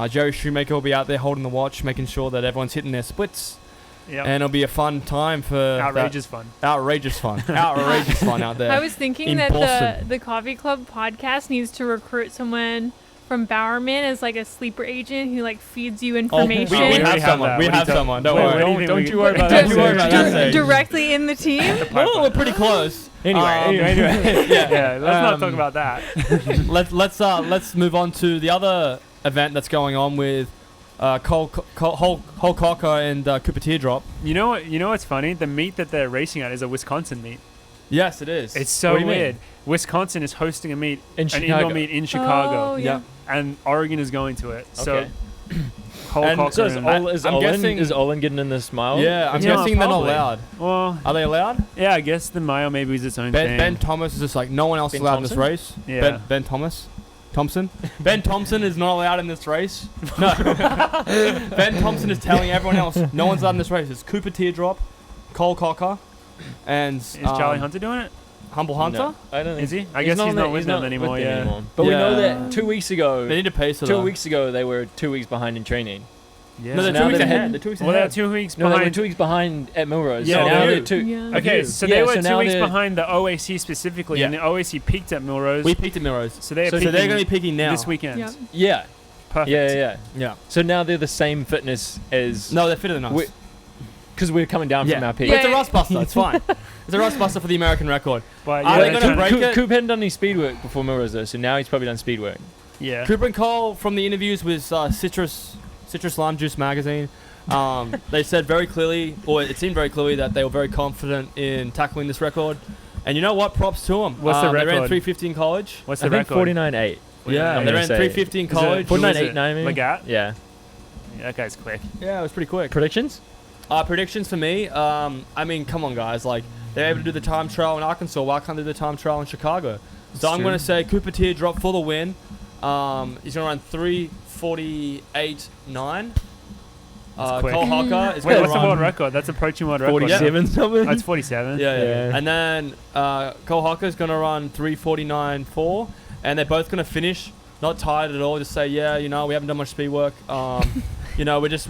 Jerry Shoemaker will be out there holding the watch, making sure that everyone's hitting their splits, Yep. and it'll be a fun time for Outrageous fun. outrageous fun out there. I was thinking in that Boston. the Coffee Club podcast needs to recruit someone from Bowerman as like a sleeper agent who like feeds you we information. already have have someone. that. We What do have you tell- someone. Don't Wait, worry. what do you think Don't we- you worry about Don't that. you worry about that stage. Directly in the team. Well, we're pretty close. Anyway. Yeah, let's not Um, talk about that. Let's move on to the other event that's going on with Cole Cocker and Cooper Teardrop. You know what's funny? The meet that they're racing at is a Wisconsin meet. Yes, it is. It's so What do you mean? weird. Wisconsin is hosting a meet, In an Chicago. indoor meet in Chicago, Oh, yeah. and Oregon is going to it. So Okay. Cole And Cocker So is, and- I'm guessing- Olin getting in this mile? Yeah, I'm Yeah, guessing they're not probably. allowed. well, Are they allowed? yeah, I guess the mile maybe is its own thing. Ben Thomas is just like no one else is Ben allowed in this Thompson? race. Yeah. Ben Thompson. Ben Thompson is not allowed in this race. No. Ben Thompson is telling everyone else no one's allowed in this race. It's Cooper Teardrop, Cole Cocker, and Is Charlie Hunter doing it? Humble Hunter. No, I don't think Is he? I guess he's not with them anymore. with Yeah. them But we know Yeah. that 2 weeks ago, They need to pace it. 2 weeks ago they were 2 weeks behind in training. Yeah. No, they're now 2 weeks they're ahead. ahead. They're 2 weeks Well, they're ahead. 2 weeks No, they were behind. 2 weeks behind at Millrose. Yeah, so now they're- they're 2. Yeah. Okay, you. so Yeah, they were so 2 now weeks they're- behind the OAC specifically, and Yeah. the OAC peaked at Millrose. We peaked at Millrose. so they're So peaking they're going to be peaking now. this weekend. Yeah. Yeah. Perfect. Yeah. Yeah. So now they're the same fitness as... No, they're fitter than us. Because we're coming down from Yeah. our peak. But it's a rust buster. It's fine. It's a rust buster for the American record. But Are they they're gonna trying- break it? Coop hadn't done any speed work before Millrose though, so now he's probably done speed work. Yeah. Cooper and Cole, from the interviews with Citrus Lime Juice magazine, they said very clearly, or it seemed very clearly, that they were very confident in tackling this record. And you know what? Props to them. What's the They ran record? 350 in college. What's I the think record? 49.8. Yeah, I'm they gonna ran say. 350 in Is it- college. who is 49.89 it? maybe? Legat? Yeah. Yeah, that guy's quick. Yeah, it was pretty quick. Predictions? Predictions for me. I mean, come on, guys. Like, they're able to do the time trial in Arkansas. Why can't they do the time trial in Chicago? So I'm true. going to say Cooper Teardrop for the win. He's going to run 3:48.9. quick. Cole Hocker is Wait, going what's to the world run. record? That's approaching world record. 47 something? That's 47. Yeah. Yeah. And then Cole Hocker is going to run 3:49.4, and they're both going to finish not tired at all. Just say, yeah, you know, we haven't done much speed work. You know, we're just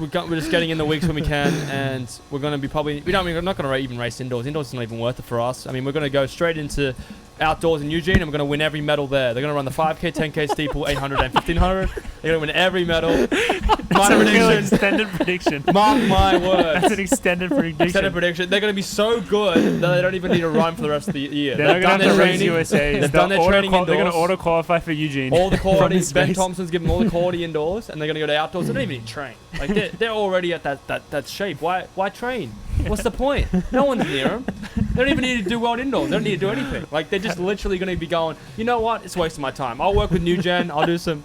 getting in the weeks when we can, and we're going to be we're not going to even race indoors. Indoors is not even worth it for us. I mean, we're going to go straight into outdoors in Eugene, and we're going to win every medal there. They're going to run the 5K, 10K steeple, 800 and 1500. They're going to win every medal. That's a real extended prediction. Mark my words. That's an extended prediction. Extended prediction. They're going to be so good that they don't even need to run for the rest of the year. They're going to race USA. They've done their training indoors. They're going to auto qualify for Eugene. All the quality. Ben Thompson's given all the quality indoors, and they're going to go to outdoors. They don't even need to train. Like they're already at that shape. Why train? What's the point? No one's near them. They don't even need to do well indoors. They don't need to do anything. Like they're just literally going to be going, you know what? It's wasting my time. I'll work with New Gen. I'll do some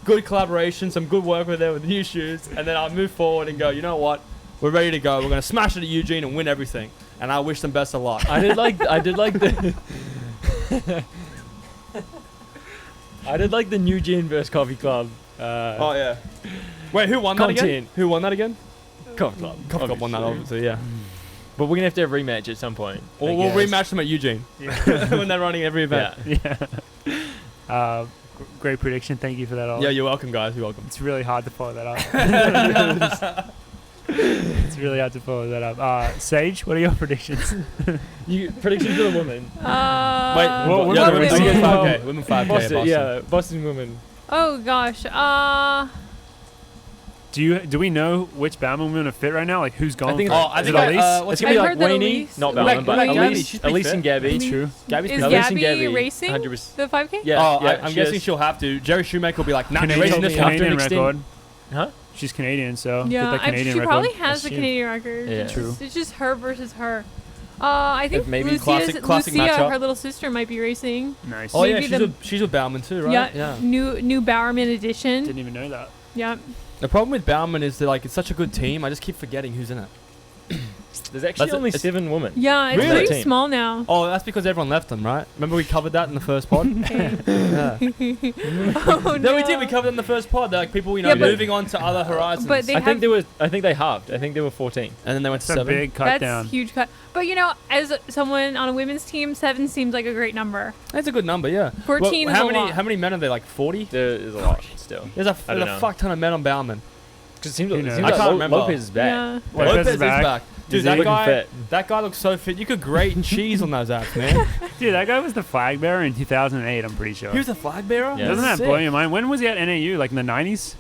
good collaboration, some good work with them with new shoes, and then I'll move forward and go, you know what? We're ready to go. We're going to smash it at Eugene and win everything. And I wish them best of luck. I did like the I did like the New Gen versus Coffee Club. Oh yeah. Wait, who won that again? Who won that again? Coffee Club. Coffee Club won that, obviously, yeah. But we're gonna have to have a rematch at some point. Or we'll rematch them at Eugene when they're running every event. Yeah. Great prediction. Thank you for that, Ollie. Yeah, you're welcome, guys. You're welcome. It's really hard to follow that up. It's really hard to follow that up. Sage, what are your predictions? Predictions for the women. Wait, women 5K. Boston, Boston women. Oh gosh. Do we know which Bowerman women are fit right now? Like who's going? I think is it Elise? It's gonna be I like heard that Weenie, Elise- not Bowerman, but Elise. Elise and Gabby. True. Gabby's Is pretty Elise and Gabby Gabby, racing 100%. the 5K? Yeah, I'm guessing she'll have to. Jerry Shoemaker will be like, nah, you're Canadian, racing this one. Canadian record. Huh? She's Canadian, so Yeah, get that Canadian she record. probably has the Assume. Canadian record. Yeah. True. It's just her versus her. I think Maybe classic Lucia, matchup. her little sister, might be racing. Nice. Oh yeah, Maybe she's with Bowerman too, right? Yeah. New Bowerman edition. Didn't even know that. Yeah. The problem with Bowerman is that like it's such a good team. I just keep forgetting who's in it. There's actually That's only it's- 7 women. Yeah, it's Really? pretty small now. Oh, that's because everyone left them, right? Remember we covered that in the first pod? Okay. Yeah. Oh, No, we did. We covered it in the first pod. They're like people, you know, Yeah, but- moving on to other horizons. But they I think have, they halved. I think there were 14. and then they went to It's a 7. big cut that's down. huge cut. But you know, as someone on a women's team, 7 seems like a great number. That's a good number, yeah. 14 how is a many? lot. How many men are there? Like 40? There is a lot still. There's a I don't know. fuck ton of men on Bowerman. Because it seems Who like, knows? I can't remember. Lopez is back. Yeah. Lopez is back. Dude, Is that he guy, looking that guy looks so fit. You could grate cheese on those apps, man. Dude, that guy was the flag bearer in 2008, I'm pretty sure. He was a flag bearer? Yeah. Doesn't that Sick. blow your mind? When was he at NAU? Like in the 90s?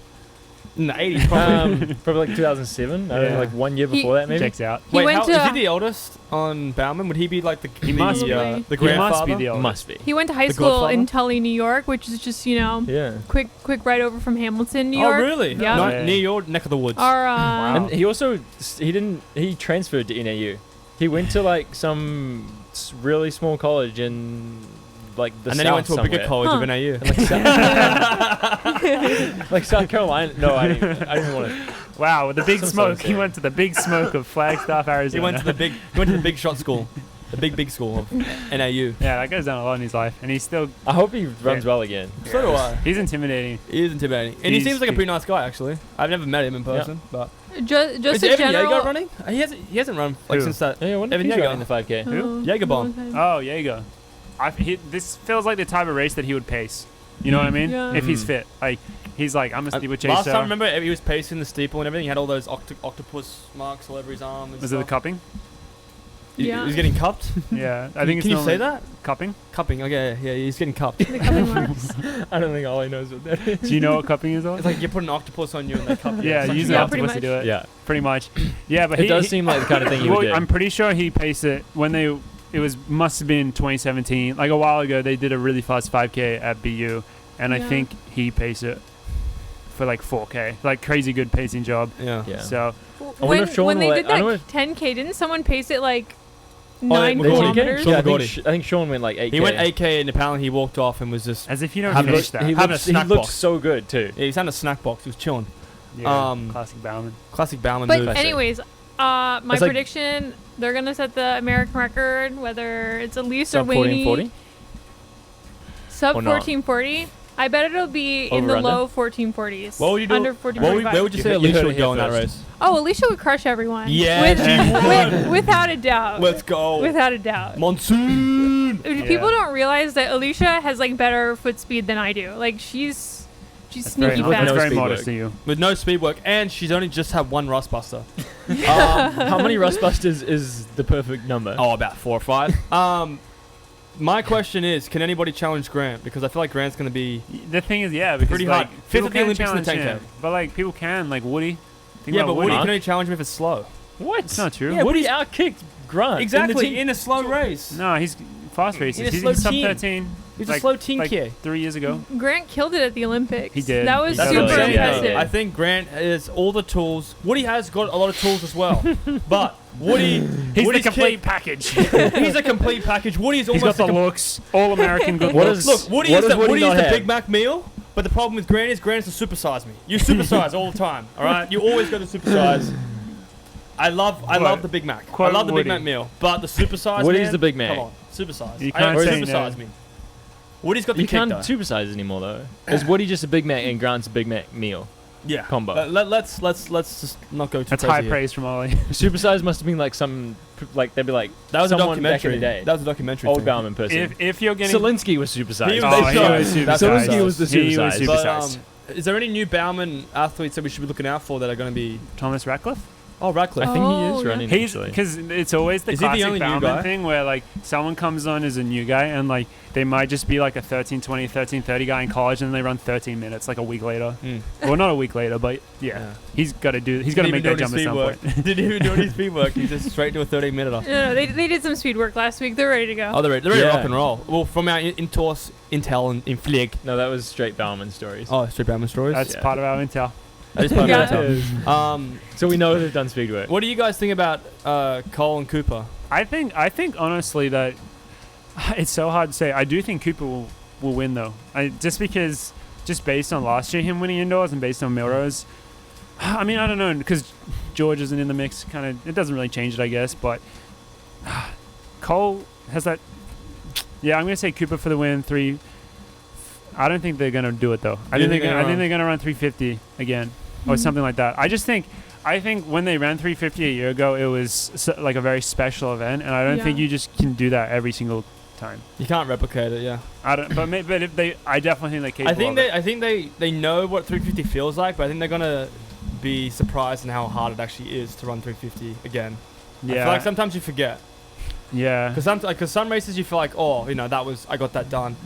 In the 80s, probably. Probably like 2007. I don't know, Yeah. like 1 year before that maybe. Checks out. He Wait, went is to he the oldest on Bowerman? Would he be like the must be. the He grandfather? must be the oldest. Must be. he went to high The school Godfather? in Tully, New York, which is just, you know, Yeah. quick right over from Hamilton, New Oh, York. really? Yeah. No, Yeah. near your neck of the woods. Our Wow. And he also he transferred to NAU. He went to like some really small college in like the and south then he went to a bigger somewhere. college Huh. of NAU. Like South Carolina. No, I didn't want to. Wow, with the big Some smoke. sort of He went to the big smoke of Flagstaff, Arizona. He went to the big shot school. The big school of NAU. Yeah, that guy's done a lot in his life, and he's still. I hope he runs well again. So do I. He's intimidating. He is intimidating. And he He's- seems like a pretty nice guy, actually. I've never met him in person, but just is a Evan general. Jaeger running? He hasn't run like Who? since that. Yeah, I wonder if Evan he's Jaeger. running the 5K. Who? Jagerbomb. Oh, yeah, you go. This feels like the type of race that he would pace. You know what I mean? Yeah. If he's fit, like he's like, I'm a steeplechaser. Last time, remember, he was pacing the steeple and everything. He had all those octopus marks all over his arm. And Was it the stuff. cupping? He Yeah. was getting cupped. Yeah, I think it's Can you say normally that? cupping. Cupping. Okay, yeah, he's getting cupped. The cupping marks. I don't think Ollie knows what that is. Do you know what cupping is? It's like you put an octopus on you and they cup you. Yeah, It's like use you an Yeah, cup- pretty octopus to do it. Yeah, Pretty much. Yeah, but it does seem like the kind of thing he would do. I'm pretty sure he paced it when they. It must have been 2017, like a while ago. They did a really fast 5K at BU, and I Yeah. think he paced it for like 4K, like crazy good pacing job. Yeah. Yeah. So wonder if Sean when they will did let- I that don't 10K, didn't someone pace it like yeah, 9 McGordy. kilometers? Sean Yeah, McGordy. I think Sean went like 8K. He went 8K and apparently he walked off and was just. as if you don't Having finish a- that. He Having a looked, snack he looked box. so good too. Yeah, he's had a snack box. He was chilling. Yeah, um, classic Bowerman. Classic Bowerman But move. anyways, my It's like- prediction, they're going to set the American record, whether it's Elise or Sub 14 Wayne. 40. Sub Or not. 1440. I bet it'll be in Over the under? low 1440s. What would you do? Under Where 1445. would you say You Alicia heard would it go in here that first. race? Oh, Alicia would crush everyone. Yeah, she would. Without a doubt. Let's go. Without a doubt. Monsoon. People don't realize that Alicia has like better foot speed than I do. Like she's She's That's sneaky very, fast. that's very speed modest work. to you. With no speed work, and she's only just had one rust buster. How many rust busters is the perfect number? Oh, about 4 or 5. My question is, can anybody challenge Grant? Because I feel like Grant's going to be The thing is, yeah, because pretty like, hard. 5th people at the can Olympics in the challenge 10K. him, but like people can, like Woody. Think Yeah, about but Woody Huh? can only challenge him if it's slow. What? It's not true. Yeah, Woody outkicked Grant. Exactly, in a slow race. No, he's fast races. a He's slow sub team. 13. He's like, a slow team like kid. 3 years ago. Grant killed it at the Olympics. He did. That was That's super what I'm saying, impressive. yeah. I think Grant has all the tools. Woody has got a lot of tools as well. But Woody, He's Woody's the complete package. he's a complete package. Woody's He's almost got the a looks, all American good What looks. is- Look, Woody What is does the, Woody Woody is not the have? Big Mac meal, but the problem with Grant is the supersize me. You supersize all the time, all right? You always go to supersize. I love the Big Mac. I Quote love the Woody. Big Mac meal, but the supersize Woody's man, the Big Mac. Come on, supersize. You I can't don't say supersize no. me. Woody's got the You kick can't though. supersize anymore though. Is Woody just a Big Mac and Grant's a Big Mac meal? Yeah. Combo. Let's just not go too That's crazy high here. praise from Ollie. Supersize must have been like some, like they'd be like That was a someone back in documentary. the day. That was a documentary. Old thing. Bowerman person. If you're getting... Zelensky was supersized. He was Oh, he supersized. was That's supersized. Zelensky was the He was supersized. But supersized. is there any new Bowerman athletes that we should be looking out for that are going to be? Thomas Ratcliffe? Oh, Radcliffe. I think he Oh, is yeah. running. He's actually. because it's always the Is he the classic only new Bowerman guy? thing where like someone comes on as a new guy and like they might just be like a 13:20, 13:30 guy in college and they run 13 minutes like a week later. Well, not a week later, but yeah. He's got to make that jump at some point. Didn't even do any speed work. He's just straight to a 30-minute. No, they did some speed work last week. They're ready to go. Oh, they're ready to Yeah. rock and roll. Well, from our intel and in Flig. No, that was straight Bowerman stories. Oh, straight Bowerman stories. That's Yeah. part of our intel. That is part Yeah. of our intel. So we know they've done speed work. What do you guys think about Cole and Cooper? I think honestly that it's so hard to say. I do think Cooper will win though. Just based on last year him winning indoors and based on Millrose. I mean, I don't know because George isn't in the mix. Kind of, it doesn't really change it, I guess. But Cole has that. Yeah, I'm gonna say Cooper for the win. 3. I don't think they're gonna do it though. I think they're gonna run 350 again or something like that. I think when they ran 350 a year ago, it was like a very special event, and I don't think Yeah. you just can do that every single time. You can't replicate it, yeah. I don't. But if they, I definitely think they capable. I think they know what 350 feels like, but I think they're gonna be surprised in how hard it actually is to run 350 again. Yeah. I feel like sometimes you forget. Yeah. Because some races you feel like, oh, I got that done,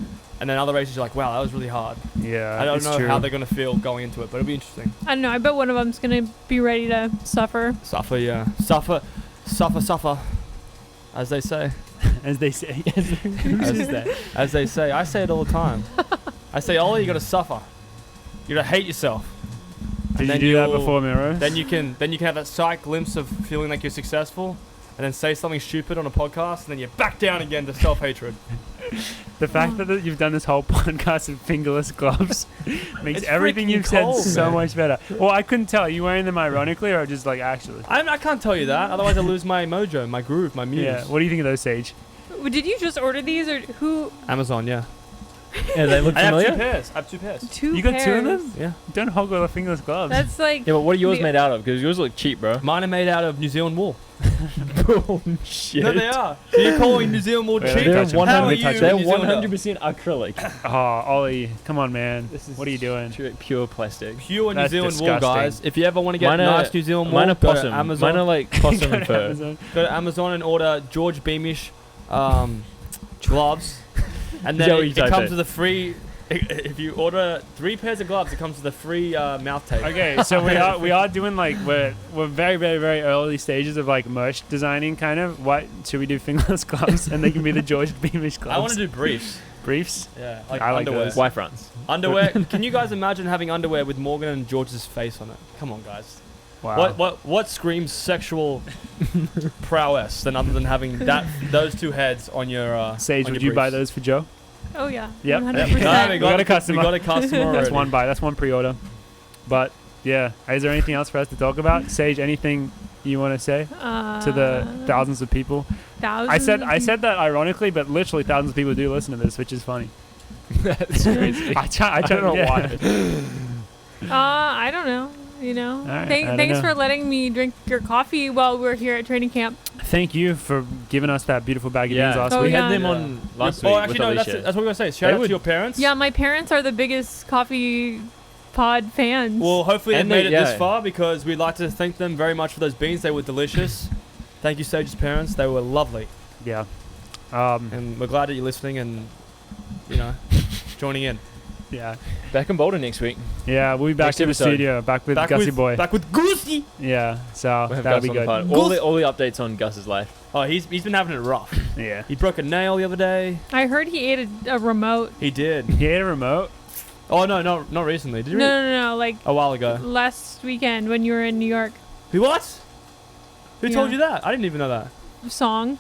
and then other races you're like, wow, that was really hard. Yeah. I don't it's know true. how they're gonna feel going into it, but it'll be interesting. I don't know. I bet one of them's gonna be ready to suffer. Suffer, yeah, suffer, as they say. As they say. Who says that? As they say, I say it all the time. I say, Ollie, you gotta suffer. You gotta hate yourself. Did you then do that you'll- before Millrose? Then you can have that sight glimpse of feeling like you're successful, and then say something stupid on a podcast, and then you're back down again to self-hatred. The fact that you've done this whole podcast in fingerless gloves makes It's everything freaking you've cold, said so man. much better. Well, I couldn't tell. Are you wearing them ironically or just like actually? I can't tell you that, otherwise I lose my mojo, my groove, my muse. Yeah. What do you think of those, Sage? Did you just order these or who? Amazon, yeah. Yeah, they look I have familiar. 2 pairs. I have 2 pairs. Two You got 2 of pairs. them? Yeah. Don't hog all the fingerless gloves. That's like. Yeah, but what are yours the- made out of? Because yours look cheap, bro. Mine are made out of New Zealand wool. Shit. No, they are. So you're calling New Zealand wool Wait, cheap? let me They're touch 'em. How are 100. you, They're New Zealander? 100% acrylic. Oh, Ollie, come on, man. This is What are you doing? Pure plastic. Pure New That's Zealand wool, disgusting. guys. If you ever want to get Mine are- nice New Zealand wool, Mine are go to possum. Amazon. Mine are like possum Go to fur. Amazon. Go to Amazon and order George Beamish gloves, and Is that then what you it type comes in? with a free. If you order 3 pairs of gloves, it comes with a free mouth tape. Okay, so we are doing like we're very very very early stages of like merch designing kind of. What should we do? Fingerless gloves, and they can be the George Beamish gloves. I want to do briefs. briefs. Yeah, like I like underwear. those. Wife runs. Underwear. Can you guys imagine having underwear with Morgan and George's face on it? Come on, guys. Wow. What screams sexual prowess than other than having those 2 heads on your Sage, on would your you buy briefs? those for Joe? Oh yeah. Yep. 100%. No, we got a We customer. got a customer already. That's one buy. That's one pre-order. But yeah, is there anything else for us to talk about? Sage, anything you want to say to the thousands of people? Thousands. I said that ironically, but literally thousands of people do listen to this, which is funny. That's crazy. I don't know why. I don't know. You know. Alright, I don't Thanks know. for letting me drink your coffee while we're here at training camp. Thank you for giving us that beautiful bag of beans Yeah, last Oh, we week. yeah. had them Yeah. on last Oh, week actually, with no. Alicia. That's what we were gonna say. They Shout out would- to your parents. Yeah, my parents are the biggest coffee Pod fans. Well, hopefully they And made it yeah. this far because we'd like to thank them very much for those beans. They were delicious. Thank you, Sage's parents. They were lovely. Yeah. And we're glad that you're listening and, joining in. Yeah. Back in Boulder next week. Yeah, we'll be back Next to the episode. studio, back with Gussie Boy. Back with Goosey. Yeah, so We'll have that'll Gus be on the good. pod. All the updates on Gus's life. Oh, he's been having it rough. Yeah. He broke a nail the other day. I heard he ate a remote. He did. He ate a remote? Oh, no, not recently. Did you? No, like A while ago. last weekend when you were in New York. Who what? Who told Yeah. you that? I didn't even know that. Song.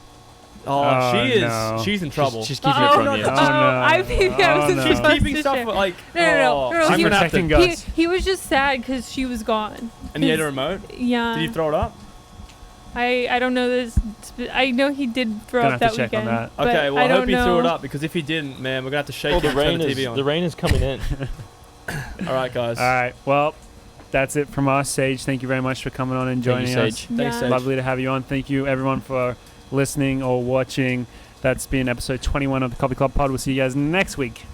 Oh, Oh, she is. no. She's in trouble. She's keeping Oh, it from no, you. no. Oh, I maybe I Oh, wasn't no. She's supposed keeping to stuff share. like. No, I'm I'm gonna have protecting to. Gus. He was just sad because she was gone. And he ate a remote. Yeah. Did he throw it up? I don't know this. I know he did throw Gonna up have to that check on weekend. that. but Okay, well, I don't hope he know. threw it up because if he didn't, man, we're gonna have to shake Oh, it the and turn rain the is TV on. the rain is coming in. All right, guys. All right, well, that's it from us. Sage, thank you very much for coming on and Thank joining you, us. Sage. Thanks, Yeah. Sage. Lovely to have you on. Thank you, everyone, for listening or watching. That's been episode 21 of the Coffee Club Pod. We'll see you guys next week.